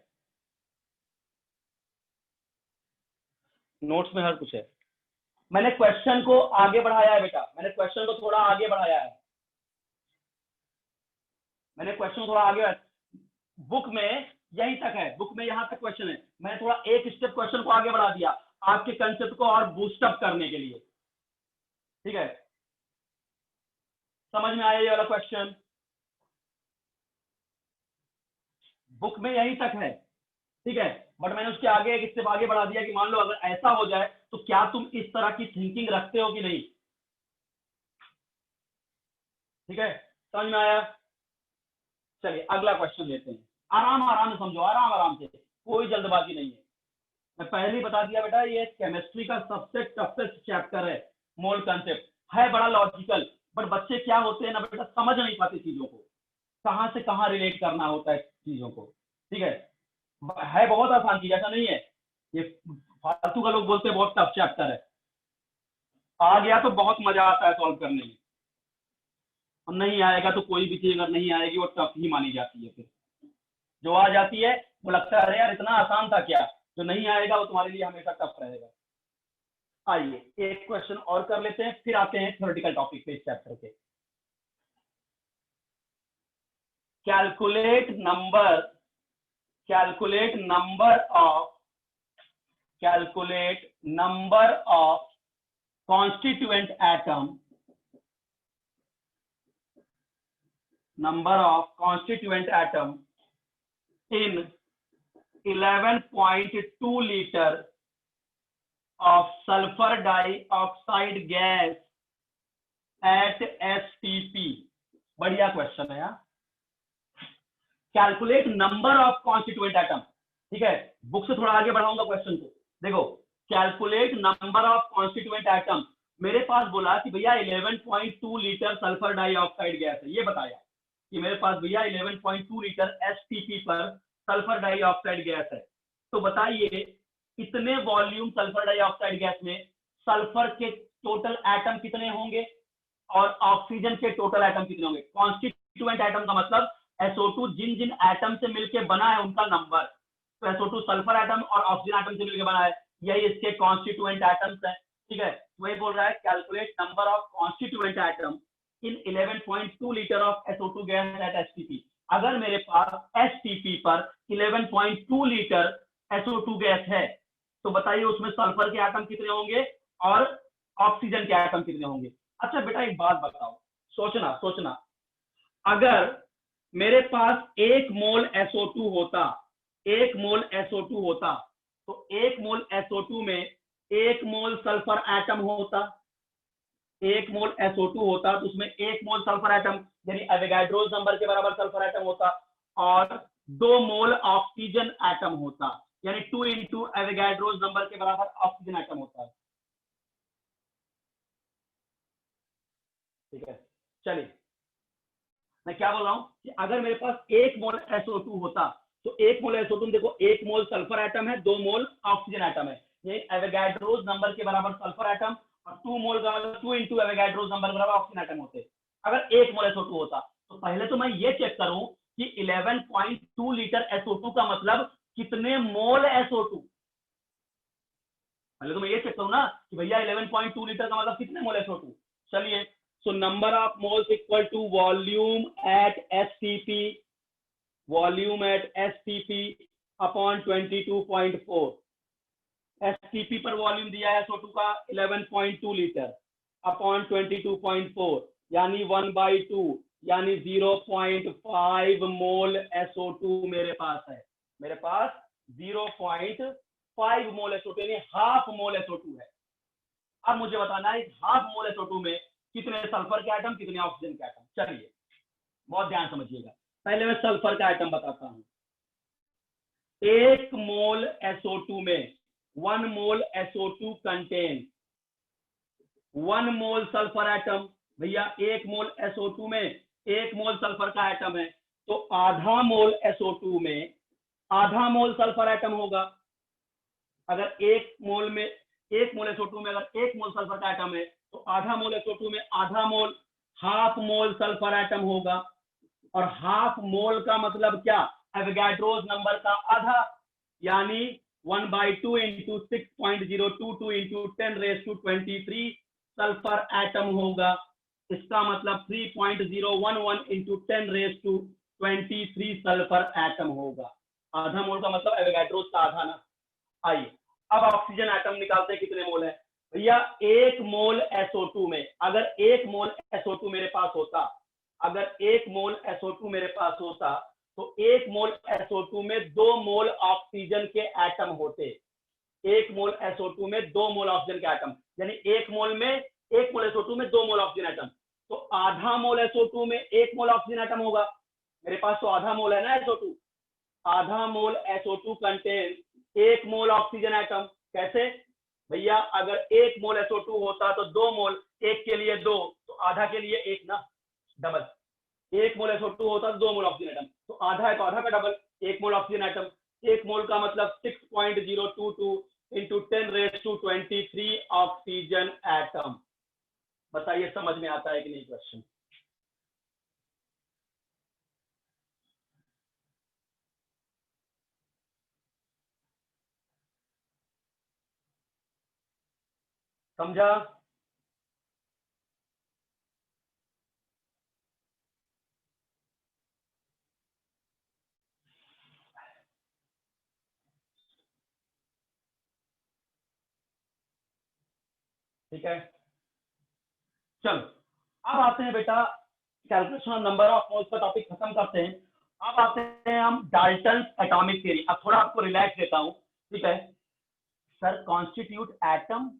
नोट्स में हर कुछ है. मैंने क्वेश्चन को आगे बढ़ाया है बेटा, मैंने क्वेश्चन को थोड़ा आगे बढ़ाया है, मैंने क्वेश्चन थोड़ा आगे. बुक में यहीं तक है, बुक में यहाँ तक क्वेश्चन है, मैंने थोड़ा एक स्टेप क्वेश्चन को आगे बढ़ा दिया आपके कंसेप्ट को और बूस्टअप करने के लिए. ठीक है, समझ में आया ये वाला क्वेश्चन? बुक में यहीं तक है, ठीक है, बट मैंने उसके आगे एक स्टेप आगे बढ़ा दिया कि मान लो अगर ऐसा हो जाए तो क्या तुम इस तरह की थिंकिंग रखते हो कि नहीं. ठीक है, समझ में आया? चलिए अगला क्वेश्चन लेते हैं. आराम आराम से समझो, आराम आराम से, कोई जल्दबाजी नहीं है. मैं पहले ही बता दिया बेटा, ये केमिस्ट्री का सबसे टफेस्ट चैप्टर है. मोल कंसेप्ट है बड़ा लॉजिकल, बट बच्चे क्या होते हैं ना बेटा, समझ नहीं पाते चीजों को, कहां से कहां रिलेट करना होता है चीजों को. ठीक है बहुत आसान चीज, ऐसा नहीं है. ये फालतू का लोग बोलते हैं बहुत टफ चैप्टर है, आ गया तो बहुत मजा आता है सॉल्व करने में, और नहीं आएगा तो कोई भी चीज अगर नहीं आएगी वो टफ ही मानी जाती है. फिर जो आ जाती है वो लगता है अरे यार इतना आसान था क्या, जो नहीं आएगा वो तुम्हारे लिए हमेशा टफ रहेगा. आइए एक क्वेश्चन और कर लेते हैं, फिर आते हैं थ्योरेटिकल टॉपिक पे इस चैप्टर के. Calculate number of constituent atom in 11.2 liter of sulfur dioxide gas at STP. बढ़िया क्वेश्चन है यार. Calculate number of constituent atom. ठीक है, बुक से थोड़ा आगे बढ़ाऊंगा क्वेश्चन को. देखो calculate number of constituent atom, मेरे पास बोला कि भैया 11.2 लीटर सल्फर डाइऑक्साइड गैस है, ये बताया कि मेरे पास भैया 11.2 लीटर STP पर सल्फर डाइऑक्साइड गैस है. तो बताइए इतने वॉल्यूम सल्फर डाइऑक्साइड गैस में सल्फर के टोटल एटम कितने होंगे और ऑक्सीजन के टोटल एटम कितने होंगे. कॉन्स्टिट्यूएंट एटम का मतलब SO2 जिन जिन एटम से मिलकर बना है उनका नंबर. तो SO2 सल्फर एटम और ऑक्सीजन एटम से मिलकर बना है, यही इसके कॉन्स्टिट्यूएंट एटम्स है. ठीक है, वही बोल रहा है calculate number of constituent atom in 11.2 litre of SO2 gas at STP. अगर मेरे पास STP पर 11.2 लीटर SO2 गैस है तो बताइए उसमें सल्फर के एटम कितने होंगे और ऑक्सीजन के एटम कितने होंगे. अच्छा बेटा एक बात बताओ, सोचना अगर मेरे पास 1 मोल SO2 होता, 1 मोल SO2 होता तो 1 मोल SO2 में 1 मोल सल्फर एटम होता. 1 मोल SO2 होता तो उसमें 1 मोल सल्फर एटम यानी एवोगाड्रोस नंबर के बराबर सल्फर एटम होता. और 2 मोल ऑक्सीजन एटम होता, यानी 2 इंटू एवोगाड्रोस नंबर के बराबर ऑक्सीजन एटम होता है। ठीक है, चलिए मैं क्या बोल रहा हूं कि अगर मेरे पास 1 मोल SO2 होता तो 1 मोल SO2 देखो 1 मोल सल्फर एटम है, 2 मोल ऑक्सीजन एटम है, ये एवोगाड्रोस नंबर के बराबर सल्फर एटम और 2 मोल का मतलब 2 इंटू एवोगाड्रोस नंबर के बराबर ऑक्सीजन एटम होते। अगर 1 मोल SO2 होता तो पहले तो मैं ये चेक करूं कि 11.2 लीटर SO2 का मतलब कितने मोल SO2, पहले तो मैं ये चेक करूं ना कि भैया 11.2 लीटर का मतलब कितने मोल SO2। चलिए, so number of moles equal to volume at STP upon 22.4। STP पर वॉल्यूम दिया है SO2 का 11.2 लीटर अपॉन 22.4 यानी 1/2 यानी 0.5 मोल SO2 मेरे पास है। मेरे पास 0.5 मोल SO2 यानी हाफ मोल SO2 है। अब मुझे बताना है इस हाफ मोल SO2 में कितने सल्फर के एटम, कितने ऑक्सीजन के एटम। चलिए बहुत ध्यान समझिएगा, पहले मैं सल्फर का एटम बताता हूं। 1 मोल SO2 में 1 मोल SO2 कंटेन 1 मोल सल्फर एटम। भैया 1 मोल SO2 में 1 मोल सल्फर का एटम है तो आधा मोल SO2 में आधा मोल सल्फर एटम होगा। अगर 1 मोल में 1 मोल SO2 में अगर 1 मोल सल्फर का एटम है तो आधा मोल SO2 में आधा मोल, हाफ मोल सल्फर एटम होगा। और हाफ मोल का मतलब क्या, एवोगाड्रोस नंबर का आधा, यानी 1/2 इंटू 6.022 इंटू 10⁻23 सल्फर एटम होगा। इसका मतलब 3.011 इंटू 10⁻23 सल्फर एटम होगा। आधा मोल का मतलब एवोगाड्रोस का आधा ना। आइए अब ऑक्सीजन एटम निकालते हैं कितने मोल है। भैया 1 मोल SO2 में अगर 1 मोल SO2 मेरे पास होता, अगर 1 मोल SO2 मेरे पास होता तो 1 मोल SO2 में 2 मोल ऑक्सीजन के एटम होते। 1 मोल SO2 में 2 मोल ऑक्सीजन के एटम, यानी 1 मोल SO2 में 2 मोल ऑक्सीजन एटम, तो आधा मोल SO2 में 1 मोल ऑक्सीजन एटम होगा। मेरे पास तो आधा मोल है ना SO2, आधा मोल SO2 कंटेन 1 मोल ऑक्सीजन एटम। कैसे भैया, अगर 1 मोल SO2 होता तो 2 मोल, 1 के लिए 2 तो आधा के लिए 1 ना, डबल। 1 मोल SO2 होता तो 2 मोल ऑक्सीजन एटम, तो आधा है तो आधा का डबल 1 मोल ऑक्सीजन एटम। 1 मोल का मतलब 6.022 इंटू 10⁻23 ऑक्सीजन एटम। बताइए समझ में आता है कि नहीं क्वेश्चन। समझा? ठीक है, चलो अब आते हैं बेटा कैलकुलेशन नंबर ऑफ मोल्स का टॉपिक खत्म करते हैं। अब आते हैं हम डाल्टन एटॉमिक थ्योरी। अब थोड़ा आपको रिलैक्स देता हूं, ठीक है सर। कॉन्स्टिट्यूट एटम,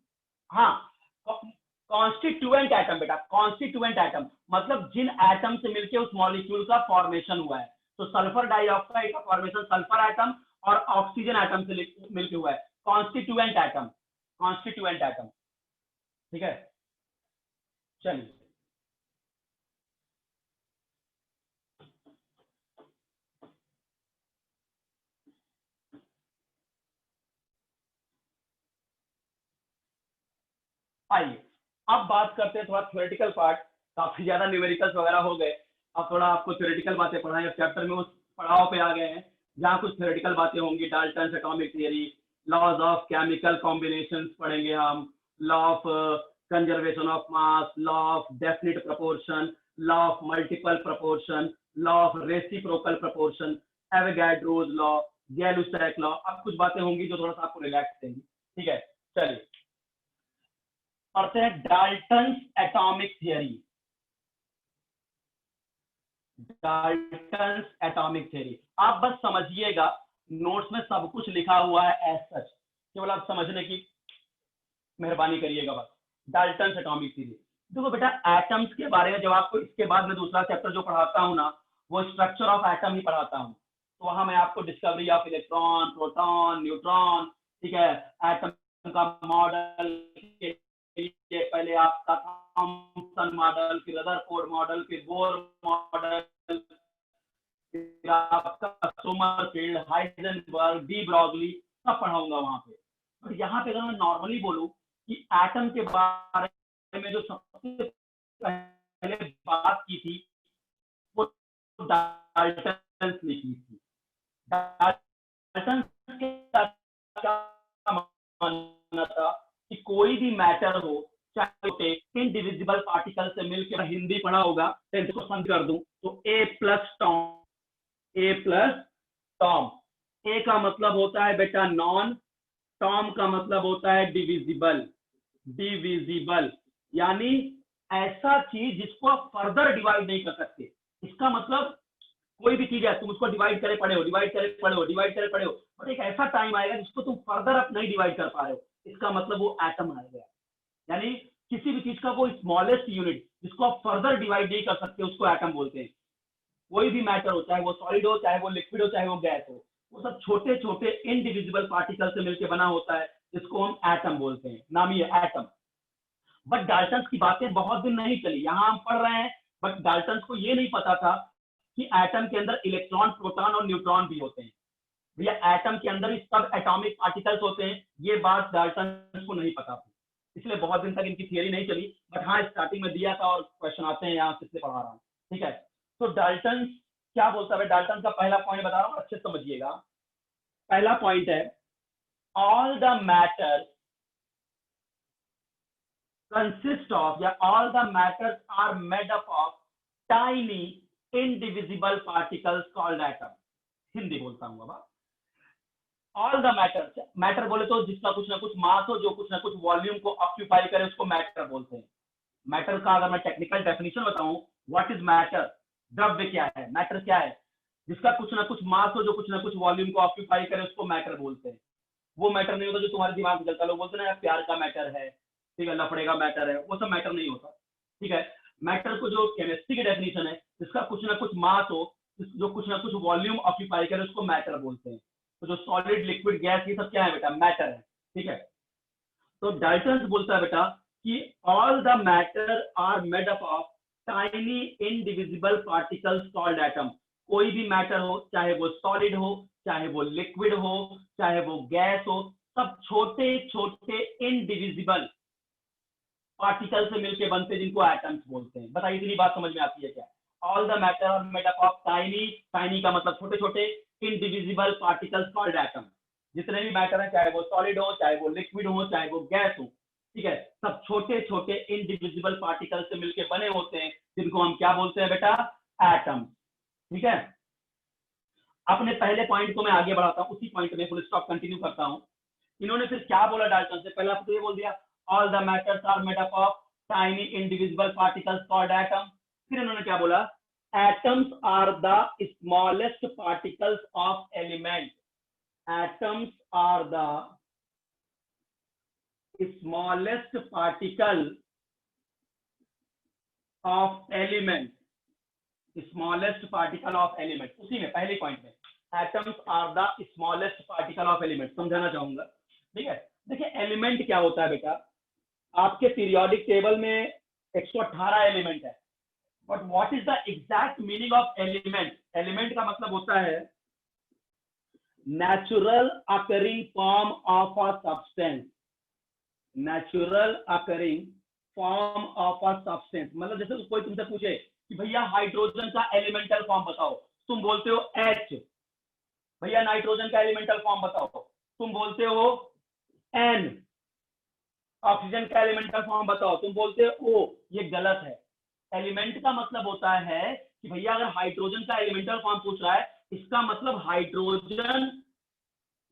हाँ कॉन्स्टिट्यूएंट एटम बेटा, कॉन्स्टिट्यूएंट एटम मतलब जिन एटम से मिलकर उस मॉलिक्यूल का फॉर्मेशन हुआ है। तो सल्फर डाइऑक्साइड का फॉर्मेशन सल्फर एटम और ऑक्सीजन एटम से मिलकर हुआ है, कॉन्स्टिट्यूएंट एटम, कॉन्स्टिट्यूएंट एटम। ठीक है, चलिए आइए अब बात करते हैं थोड़ा थ्योरेटिकल पार्ट। काफी ज्यादा न्यूमेरिकल्स वगैरह हो गए, अब थोड़ा आपको थ्योरेटिकल बातें पढ़ाएं। चैप्टर में उस पड़ाव पे आ गए हैं जहाँ कुछ थ्योरेटिकल बातें होंगी। Dalton atomic theory, laws of chemical combinations पढ़ेंगे हम, law of conservation of mass, law of definite proportion, law of multiple proportion, law of reciprocal proportion, Avogadro's law, Gay Lussac law. अब कुछ बातें होंगी जो थोड़ा सा आपको रिलैक्स देंगी। ठीक है, चलिए पढ़ते हैं Dalton atomic theory. Dalton atomic theory आप बस समझिएगा, नोट्स में सब कुछ लिखा हुआ है एज सच, केवल आप समझने की मेहरबानी करिएगा बस। डाल्टन एटॉमिक थ्योरी देखो बेटा, एटम्स के बारे में जब आपको इसके बाद में दूसरा चैप्टर जो पढ़ाता हूं ना, वो स्ट्रक्चर ऑफ एटम ही पढ़ाता हूँ। तो वहां मैं आपको discovery of electron, proton, neutron, ठीक है, एटम का मॉडल के लिए पहले आपका थॉमसन मॉडल, फिर रदरफोर्ड मॉडल, फिर बोर मॉडल, फिर आपका सोमरफील्ड, हाइजेनबर्ग, डी ब्रॉगली, सब पढ़ाऊंगा वहां पे। और यहाँ पे अगर मैं नॉर्मली बोलूं कि एटम के बारे में जो सबसे पहले बात की थी वो डाल्टन ने की थी। डाल्टन क्या मानना था कि कोई भी मैटर हो, चाहे इनडिविजिबल पार्टिकल से मिलकर, हिंदी पढ़ा होगा, टेंथ को समझ कर दूं तो ए प्लस टॉम, ए प्लस टॉम। ए का मतलब होता है बेटा नॉन, टॉम का मतलब होता है डिविजिबल, डिविजिबल यानी ऐसा चीज जिसको आप फर्दर डिवाइड नहीं कर सकते। इसका मतलब कोई भी चीज है, तुम उसको डिवाइड करे पड़े हो, डिवाइड करे पड़े हो, डिवाइड करे पड़े हो, और एक ऐसा टाइम आएगा जिसको तुम फर्दर अब नहीं डिवाइड कर पा रहे हो, इसका मतलब वो एटम आ गया। यानी किसी भी चीज का वो स्मॉलेस्ट यूनिट जिसको आप फर्दर डिवाइड नहीं कर सकते उसको एटम बोलते हैं। कोई भी मैटर हो, चाहे वो सॉलिड हो, चाहे वो लिक्विड हो, चाहे वो गैस हो, वो सब छोटे छोटे इनडिविजिबल पार्टिकल से मिलकर बना होता है, जिसको हम एटम बोलते हैं, नाम ही है एटम। बट डाल्टन की बातें बहुत दिन नहीं चली, यहाँ हम पढ़ रहे हैं, बट डाल्टन को ये नहीं पता था कि एटम के अंदर इलेक्ट्रॉन, प्रोटॉन और न्यूट्रॉन भी होते हैं। भैया एटम के अंदर ही सब एटॉमिक पार्टिकल्स होते हैं, ये बात डाल्टन को नहीं पता थी, इसलिए बहुत दिन तक इनकी थियरी नहीं चली। बट हाँ, स्टार्टिंग में दिया था और क्वेश्चन आते हैं, यहाँ से पढ़ा रहा हूँ, ठीक है। तो डाल्टन क्या बोलता है, डाल्टन का पहला पॉइंट बता रहा हूँ, अच्छे समझिएगा। पहला पॉइंट है, all the matter consist of, या all the matters are made up of tiny indivisible particles called atom। Hindi बोलता हूँ अब। ऑल द मैटर, मैटर बोले तो जिसका कुछ ना कुछ मास हो, जो कुछ ना कुछ वॉल्यूम को ऑक्यूपाई करे, उसको मैटर बोलते हैं। मैटर का अगर मैं टेक्निकल डेफिनेशन बताऊं, व्हाट इज मैटर, द्रव्य क्या है, मैटर क्या है, जिसका कुछ ना कुछ मास हो, जो कुछ ना कुछ वॉल्यूम को ऑक्यूपाई करे, उसको मैटर बोलते हैं। वो मैटर नहीं होता जो तुम्हारे दिमाग में चलता है, लोग बोलते हैं ना प्यार का मैटर है, ठीक है, लफड़े का मैटर है, वो सब मैटर नहीं होता, ठीक है। मैटर को जो केमिस्ट्री की डेफिनेशन है, जिसका कुछ ना कुछ मास हो, जो कुछ ना कुछ वॉल्यूम ऑक्यूपाई करे, उसको मैटर बोलते हैं। तो जो सॉलिड, लिक्विड, गैस, ये सब क्या है बेटा, मैटर है, ठीक है। तो डाल्टन बोलता है बेटा कि all the matter are made up of tiny indivisible particles called atom. कोई भी मैटर हो, चाहे वो सॉलिड हो, चाहे वो लिक्विड हो, चाहे वो गैस हो, सब छोटे छोटे इनडिविजिबल पार्टिकल से मिलकर बनते, जिनको एटम्स बोलते हैं। बताइए इतनी बात समझ में आती है क्या? All the matter are made up of tiny, tiny का मतलब छोटे छोटे, इनडिविजिबल पार्टिकल्स कॉल्ड एटम। जितने भी मैटर है, चाहे वो सॉलिड हो, चाहे वो लिक्विड हो, चाहे वो गैस हो, ठीक है, सब छोटे छोटे इनडिविजिबल पार्टिकल से मिलकर बने होते हैं, जिनको हम क्या बोलते हैं बेटा, एटम, ठीक है। अपने पहले पॉइंट को मैं आगे बढ़ाता हूं, उसी पॉइंट में फुल स्टॉप कंटिन्यू करता हूं। इन्होंने फिर क्या बोला डाल्टन से, पहला तो ये बोल दिया all the matters are made up of tiny indivisible particles called atom. फिर इन्होंने क्या बोला, atoms are the smallest particles of element, atoms are the smallest particle of element, smallest particle of element. उसी में पहले पॉइंट में atoms are the smallest particle of element समझाना चाहूंगा, ठीक है। देखिए एलिमेंट क्या होता है बेटा, आपके पीरियोडिक टेबल में 118 एलिमेंट है, but what is the exact meaning of element? Element का मतलब होता है natural occurring form of a substance, natural occurring form of a substance. मतलब जैसे कोई तुमसे पूछे कि भैया हाइड्रोजन का एलिमेंटल फॉर्म बताओ, तुम बोलते हो H। भैया नाइट्रोजन का एलिमेंटल फॉर्म बताओ, तुम बोलते हो N। ऑक्सीजन का एलिमेंटल फॉर्म बताओ, तुम बोलते हो O। ये गलत है। एलिमेंट का मतलब होता है कि भैया अगर हाइड्रोजन का एलिमेंटल फॉर्म पूछ रहा है, इसका मतलब हाइड्रोजन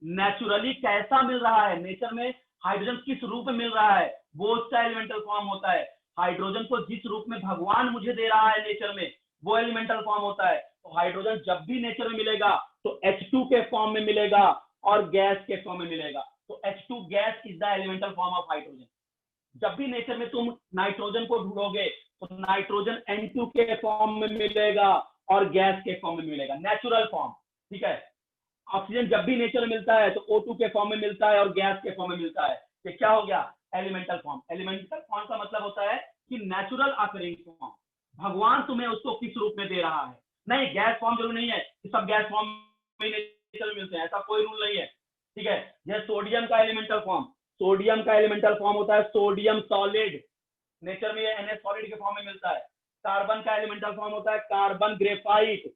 नेचुरली कैसा मिल रहा है, नेचर में हाइड्रोजन किस रूप में मिल रहा है, वो उसका एलिमेंटल फॉर्म होता है। हाइड्रोजन को जिस रूप में भगवान मुझे दे रहा है नेचर में, वो एलिमेंटल फॉर्म होता है। तो हाइड्रोजन जब भी नेचर में मिलेगा तो H2 के फॉर्म में मिलेगा और गैस के फॉर्म में मिलेगा। तो H2 gas is the elemental form of hydrogen. जब भी नेचर में तुम नाइट्रोजन को ढूंढोगे तो नाइट्रोजन N2 के फॉर्म में मिलेगा और गैस के फॉर्म में मिलेगा, नेचुरल फॉर्म। ठीक है, ऑक्सीजन जब भी नेचर में मिलता है तो O2 के फॉर्म में मिलता है और गैस के फॉर्म में मिलता है। ये क्या हो गया, एलिमेंटल फॉर्म। एलिमेंटल फॉर्म का मतलब होता है कि नेचुरल अकरिंग फॉर्म। भगवान तुम्हें उसको किस रूप में दे रहा है। नहीं, गैस फॉर्म जरूर नहीं है कि सब गैस फॉर्म में नेचर में मिलते हैं, ऐसा कोई रूल नहीं है। ठीक है, यह सोडियम का एलिमेंटल फॉर्म, सोडियम का एलिमेंटल फॉर्म होता है सोडियम सॉलिड, नेचर में ये Na सॉलिड के फॉर्म में मिलता है। कार्बन का एलिमेंटल फॉर्म होता है कार्बन ग्रेफाइट,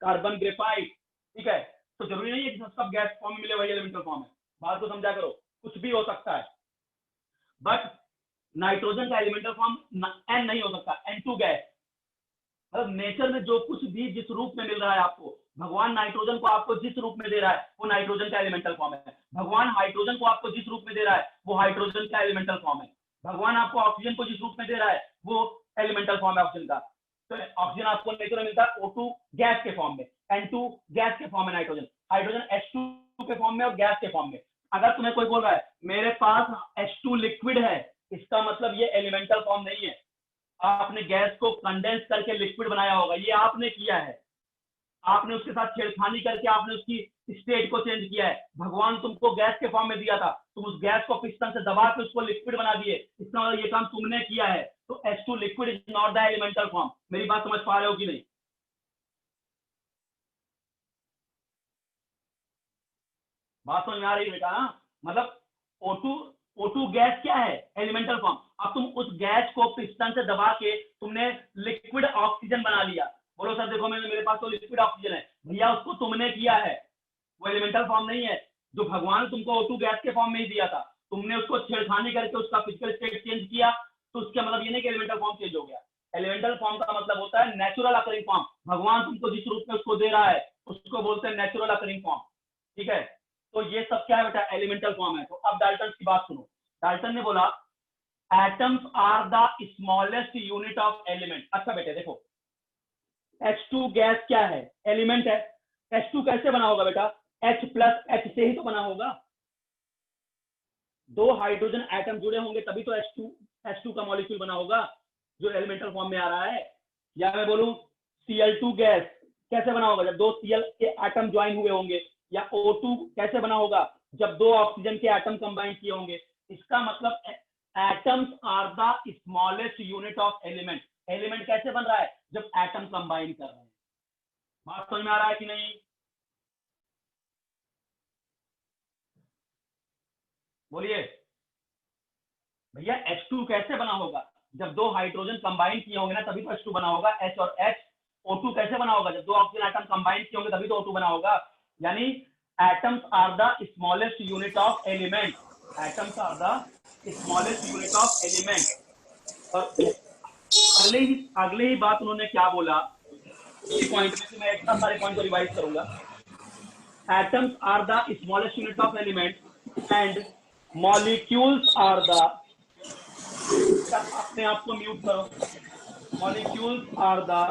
कार्बन ग्रेफाइट। ठीक है, तो जरूरी नहीं है कि सब गैस फॉर्म में मिले वही एलिमेंटल फॉर्म है, बात को समझा करो, कुछ भी हो सकता है। बट नाइट्रोजन का एलिमेंटल फॉर्म N नहीं हो सकता, N2 गैस। मतलब नेचर में जो कुछ भी जिस रूप में मिल रहा है आपको, भगवान नाइट्रोजन को आपको जिस रूप में दे रहा है वो नाइट्रोजन का एलिमेंटल फॉर्म है। भगवान हाइड्रोजन को आपको जिस रूप में दे रहा है वो हाइड्रोजन का एलिमेंटल फॉर्म है। भगवान आपको ऑक्सीजन को जिस रूप में दे रहा है वो एलिमेंटल फॉर्म है ऑक्सीजन का। तो ऑक्सीजन आपको नेचर में मिलता है O2 गैस के फॉर्म में, N2 गैस के फॉर्म में, नाइट्रोजन हाइड्रोजन H2 के फॉर्म में और गैस के फॉर्म में। अगर तुम्हें कोई बोल रहा है मेरे पास H2 लिक्विड है, इसका मतलब ये एलिमेंटल फॉर्म नहीं है। आपने गैस को कंडेंस करके लिक्विड बनाया होगा, ये आपने किया है, आपने उसके साथ छेड़खानी करके आपने उसकी स्टेट को चेंज किया है। भगवान तुमको गैस के फॉर्म में दिया था, तुम उस गैस को पिस्टन से दबा के उसको लिक्विड बना दिए, इसका मतलब ये काम तुमने किया है। तो H2 liquid is not the elemental form. मेरी बात समझ पा रहे हो कि नहीं? बात समझ में आ रही है बेटा ना? मतलब O2 गैस क्या है, एलिमेंटल फॉर्म। अब तुम उस गैस को पिस्टन से दबा के तुमने लिक्विड ऑक्सीजन बना लिया। बोलो सर देखो मेरे पास तो लिक्विड ऑक्सीजन है, भैया उसको तुमने किया है, वो एलिमेंटल फॉर्म नहीं है। जो भगवान तुमको O2 गैस के फॉर्म में ही दिया था, तुमने उसको छेड़खानी करके उसका फिजिकल स्टेट चेंज किया, तो उसका मतलब ये नहीं कि एलिमेंटल फॉर्म चेंज हो गया। एलिमेंटल फॉर्म का मतलब होता है नेचुरल अकरिंग फॉर्म। भगवान तुमको जिस रूप में उसको दे रहा है उसको बोलते हैं नेचुरल अकरिंग फॉर्म। ठीक है, तो ये सब क्या है बेटा, एलिमेंटल फॉर्म है। तो अब डाल्टन की बात सुनो। डाल्टन ने बोला atoms are the smallest unit of element. अच्छा बेटे देखो, H2 गैस क्या है, एलिमेंट है। H2 कैसे बना होगा बेटा, H प्लस H से ही तो बना होगा। दो हाइड्रोजन एटम जुड़े होंगे तभी तो H2 का मॉलिक्यूल बना होगा जो एलिमेंटल फॉर्म में आ रहा है। या मैं बोलूं Cl2 गैस कैसे बना होगा, जब दो Cl के एटम ज्वाइन हुए होंगे। या O2 कैसे बना होगा, जब दो ऑक्सीजन के एटम कंबाइन किए होंगे। इसका मतलब atoms are the smallest unit of element. Element कैसे बन रहा है, जब एटम कंबाइन कर रहे हैं। बात समझ में आ रहा है कि नहीं? बोलिए भैया, H2 कैसे बना होगा, जब दो हाइड्रोजन कंबाइन किए होंगे ना तभी तो H2 बना होगा, H और H। O2 कैसे बना होगा, जब दो ऑक्सीजन एटम कंबाइन किए होंगे तभी तो O2 बना होगा। यानी atoms are the smallest unit of element, atoms are the smallest unit of element. और अगले ही बात उन्होंने क्या बोला, इसी पॉइंट में से मैं इतना सारे पॉइंट को रिवाइज करूंगा। Atoms are the smallest unit of element and molecules are the, अपने आप को म्यूट करो, molecules are the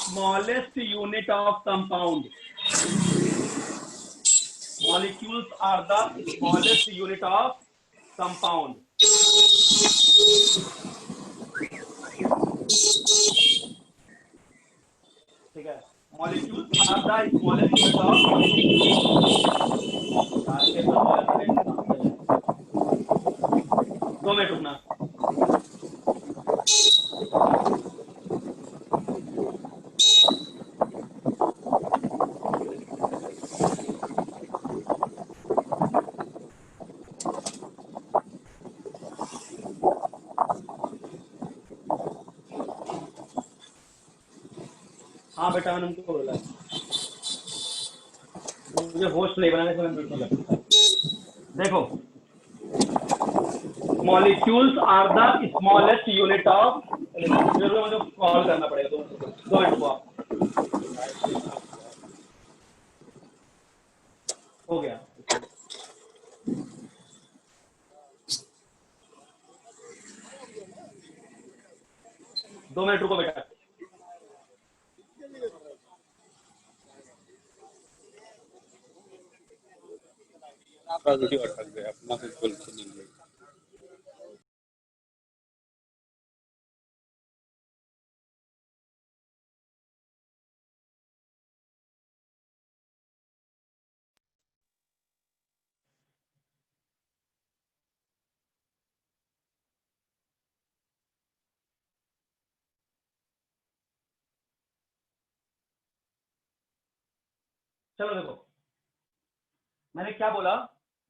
smallest unit of compound, molecules are the smallest unit of compound। ठीक है, molecules are the smallest unit of compound। 2 minute रुकना। हाँ बेटा मैंने उनको बोला, मुझे होस्ट नहीं बनाने से मैं म्यूट नहीं कर सकता। देखो, molecules are the smallest unit of element. मुझे कॉल करना पड़ेगा, 2 मिनट रुको आप। हो गया, 2 मिनट रुको बेटा। आपका वीडियो अटक गया, अपना कुछ बोल नहीं। चलो देखो, मैंने क्या बोला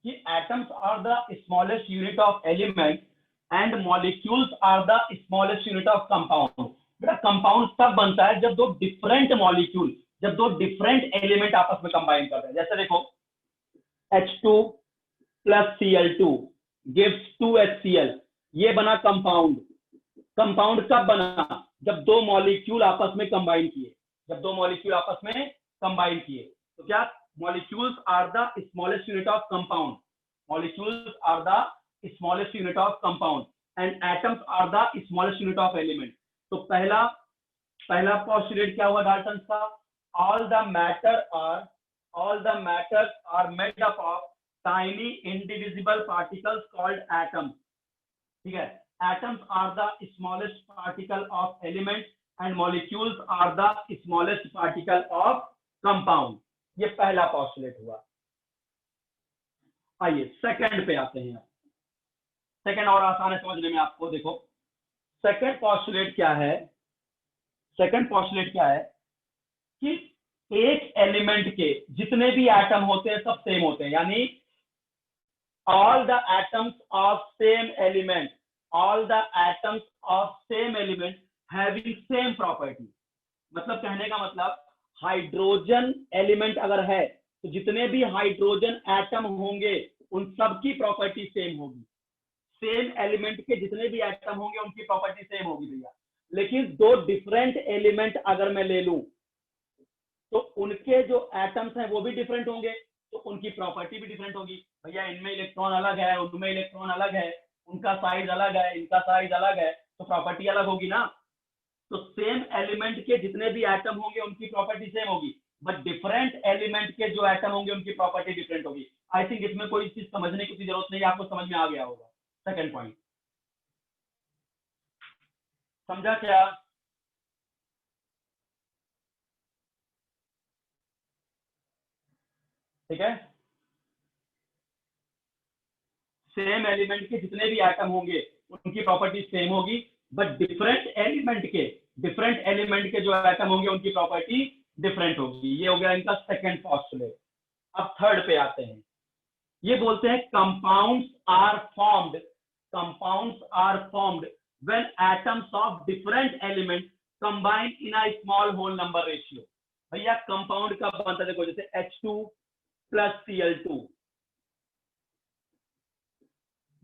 कि atoms are the smallest unit of element and molecules are the smallest unit of compound. बेटा कंपाउंड तब बनता है जब दो डिफरेंट मॉलिक्यूल, जब दो डिफरेंट एलिमेंट आपस में कंबाइन करते हैं। जैसे देखो H2 plus Cl2 gives 2HCl, ये बना कंपाउंड। कंपाउंड कब बना? जब दो मॉलिक्यूल आपस में कंबाइन किए, जब दो मॉलिक्यूल आपस में कंबाइन किए। तो क्या molecules are the smallest unit of compound, molecules are the smallest unit of compound and atoms are the smallest unit of element. तो पहला पोस्टुलेट क्या हुआ डाल्टन का? All the matter are made up of tiny indivisible particles called atoms. ठीक है, atoms are the smallest particle of element and molecules are the smallest particle of compound। ये पहला postulate हुआ। आइए सेकंड पे आते हैं। सेकंड और आसान है समझने में आपको। देखो सेकंड पोस्टुलेट क्या है? सेकंड पोस्टुलेट क्या है कि एक एलिमेंट के जितने भी एटम होते हैं सब सेम होते हैं, यानी all the atoms of same element, all the atoms of same element having same property। मतलब कहने का मतलब हाइड्रोजन एलिमेंट अगर है तो जितने भी हाइड्रोजन एटम होंगे उन सब की प्रॉपर्टी सेम होगी। सेम एलिमेंट के जितने भी एटम होंगे उनकी प्रॉपर्टी सेम होगी भैया। लेकिन दो डिफरेंट एलिमेंट अगर मैं ले लूं तो उनके जो एटम्स हैं वो भी डिफरेंट होंगे, तो उनकी प्रॉपर्टी भी डिफरेंट होगी। भैया इनमें इलेक्ट्रॉन अलग है, उनमें इलेक्ट्रॉन अलग है, उनका साइज अलग है, इनका साइज अलग है, तो प्रॉपर्टी अलग होगी ना। तो सेम एलिमेंट के जितने भी एटम होंगे उनकी प्रॉपर्टी सेम होगी, बट डिफरेंट एलिमेंट के जो एटम होंगे उनकी प्रॉपर्टी डिफरेंट होगी। आई थिंक इसमें कोई चीज समझने की जरूरत नहीं, आपको समझ में आ गया होगा। सेकंड पॉइंट समझा क्या? ठीक है, सेम एलिमेंट के जितने भी एटम होंगे उनकी प्रॉपर्टी सेम होगी, बट डिफरेंट एलिमेंट के जो एटम होंगे उनकी प्रॉपर्टी डिफरेंट होगी। ये हो गया इनका सेकंड पोस्टुलेट। अब थर्ड पे आते हैं। ये बोलते हैं compounds are formed when atoms of different element combine in a small whole number ratio. भैया कंपाउंड कब बनता है? देखो जैसे H2 plus Cl2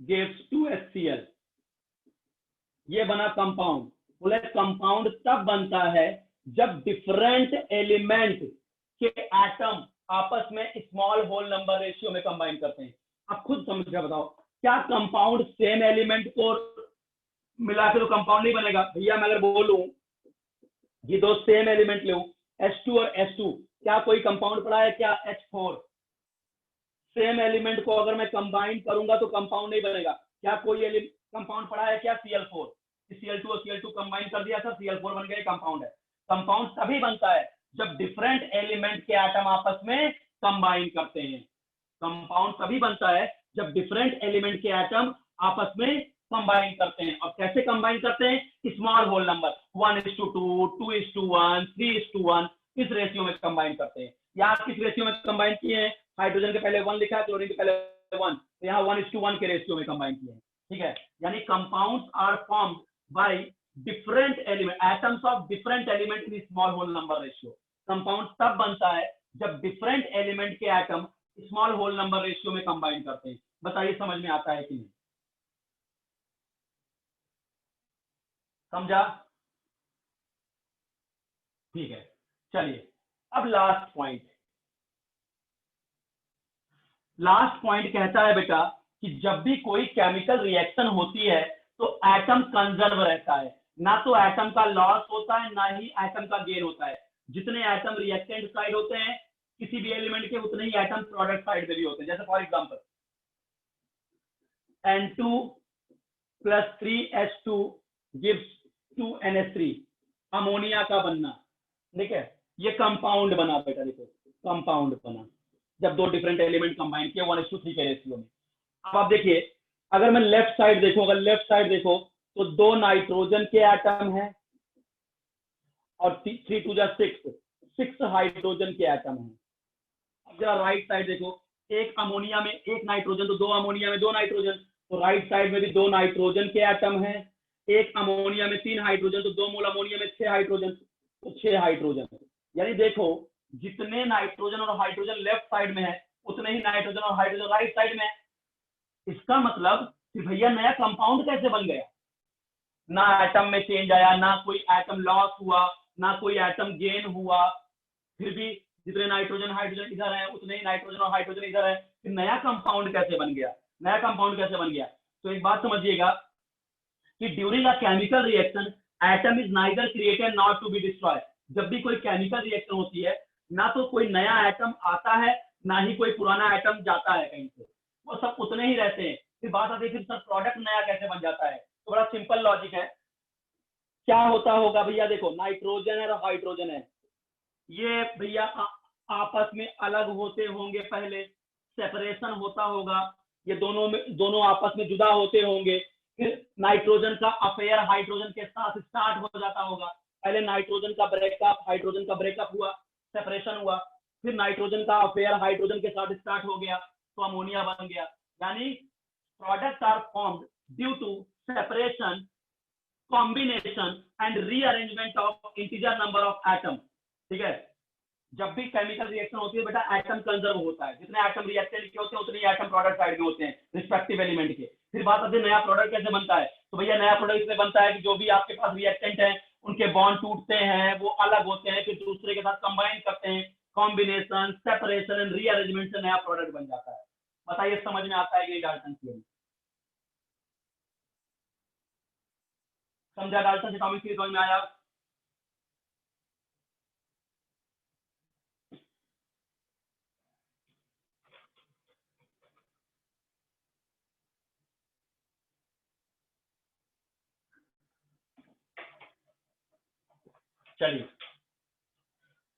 gives 2HCl, ये बना कंपाउंड। बोले कंपाउंड तब बनता है जब डिफरेंट एलिमेंट के एटम आपस में स्मॉल होल नंबर रेशियो में कंबाइन करते हैं। अब खुद समझ कर बताओ, क्या कंपाउंड सेम एलिमेंट को मिला के तो कंपाउंड नहीं बनेगा? भैया मैं अगर बोलूं ये दो सेम एलिमेंट ले H2 और H2, क्या कोई कंपाउंड पड़ा है क्या? H4। सेम एलिमेंट को अगर मैं कंबाइन करूंगा तो कंपाउंड नहीं बनेगा। क्या कोई कंपाउंड पड़ा है क्या? Cl4। Cl2 और Cl2 कंबाइन कर दिया था, Cl4 बन गया, कंपाउंड है। कंपाउंड तभी बनता है जब डिफरेंट एलिमेंट के एटम आपस में कंबाइन करते हैं। कंपाउंड तभी बनता है जब डिफरेंट एलिमेंट के एटम आपस में कंबाइन करते हैं। और कैसे कंबाइन करते हैं? स्मॉल होल नंबर 1:2, 2:1, 3:1 इस रेशियो में कंबाइन करते हैं। यहाँ किस रेशियो में कंबाइन किए हैं? हाइड्रोजन के पहले 1 लिखा है, क्लोरीन के पहले 1, तो यहाँ 1:1 के रेशियो में कंबाइन किए हैं। ठीक है, यानी compounds are formed by different element, atoms of different element in small whole number ratio. Compound तब बनता है जब डिफरेंट एलिमेंट के atom small whole number ratio में कंबाइन करते हैं। बताइए समझ में आता है कि नहीं? समझा? ठीक है, चलिए अब लास्ट पॉइंट कहता है बेटा कि जब भी कोई केमिकल रिएक्शन होती है तो एटम कंजर्व रहता है, ना तो एटम का लॉस होता है ना ही एटम का गेन होता है। जितने एटम रिएक्टेंट साइड होते हैं किसी भी एलिमेंट के, उतने ही एटम प्रोडक्ट साइड पे भी होते हैं। जैसे for example N2 plus 3H2 gives 2NH3, ammonia का बनना। ठीक है, ये कंपाउंड बना बेटा, देखो कंपाउंड बना जब दो डिफरेंट एलिमेंट कंबाइन किए 1:3 के रेशियो में। अब आप देखिए, अगर मैं लेफ्ट साइड देखो तो 2 नाइट्रोजन के एटम हैं और 3 2 6 हाइड्रोजन के एटम हैं। अब जरा राइट साइड देखो, एक अमोनिया में एक नाइट्रोजन, तो 2 अमोनिया में 2 नाइट्रोजन, तो राइट साइड में भी 2 नाइट्रोजन के एटम हैं। एक अमोनिया में 3 हाइड्रोजन, तो 2 मोल अमोनिया में 6 हाइड्रोजन, तो 6 हाइड्रोजन। यानी देखो जितने नाइट्रोजन और हाइड्रोजन लेफ्ट साइड में है उतने ही नाइट्रोजन और हाइड्रोजन राइट साइड में है। इसका मतलब कि भैया नया कंपाउंड कैसे बन गया, ना एटम में चेंज आया, ना कोई एटम लॉस हुआ, ना कोई एटम गेन हुआ, फिर भी जितने नाइट्रोजन हाइड्रोजन इधर है उतने ही नाइट्रोजन और हाइड्रोजन इधर है। फिर नया कंपाउंड कैसे बन गया, नया कंपाउंड कैसे बन गया? तो एक बात समझिएगा कि during a chemical reaction atom is neither created not to be destroyed. जब भी कोई केमिकल रिएक्शन होती है ना तो कोई नया एटम आता है ना ही कोई पुराना एटम जाता है कहीं से, वो सब उतने ही रहते हैं। फिर बात आती है फिर सर प्रोडक्ट नया कैसे बन जाता है? तो बड़ा सिंपल लॉजिक है। क्या होता होगा भैया, देखो नाइट्रोजन है और हाइड्रोजन है, ये भैया आपस में अलग होते होंगे, पहले सेपरेशन होता होगा, ये दोनों आपस में जुदा होते होंगे। फिर नाइट्रोजन का अफेयर हाइड्रोजन के साथ स्टार्ट हो जाता होगा। पहले नाइट्रोजन का ब्रेकअप हाइड्रोजन का ब्रेकअप हुआ, सेपरेशन हुआ, फिर नाइट्रोजन का अफेयर हाइड्रोजन के साथ स्टार्ट हो गया तो अमोनिया बन गया। यानी product are formed due to separation, combination and rearrangement of integer number of atom. ठीक है, जब भी केमिकल रिएक्शन होती है बेटा एटम कंजर्व होता है, जितने एटम रिएक्टेंट के होते हैं उतने ही एटम प्रोडक्ट साइड में होते हैं रिस्पेक्टिव एलिमेंट के। फिर बात आती है नया प्रोडक्ट कैसे बनता है, तो भैया नया प्रोडक्ट इसमें बनता है कि जो भी आपके पास रिएक्टेंट है उनके बॉन्ड टूटते हैं, वो अलग होते हैं, फिर दूसरे के साथ कंबाइन करते हैं, कॉम्बिनेशन सेपरेशन एंड रीअरेंजमेंट से नया प्रोडक्ट बन जाता है। बताइए समझ में आता है कि डाल्टन थ्योरी? समझा? डाल्टन एटॉमिक थ्योरी समझ में आया? चलिए,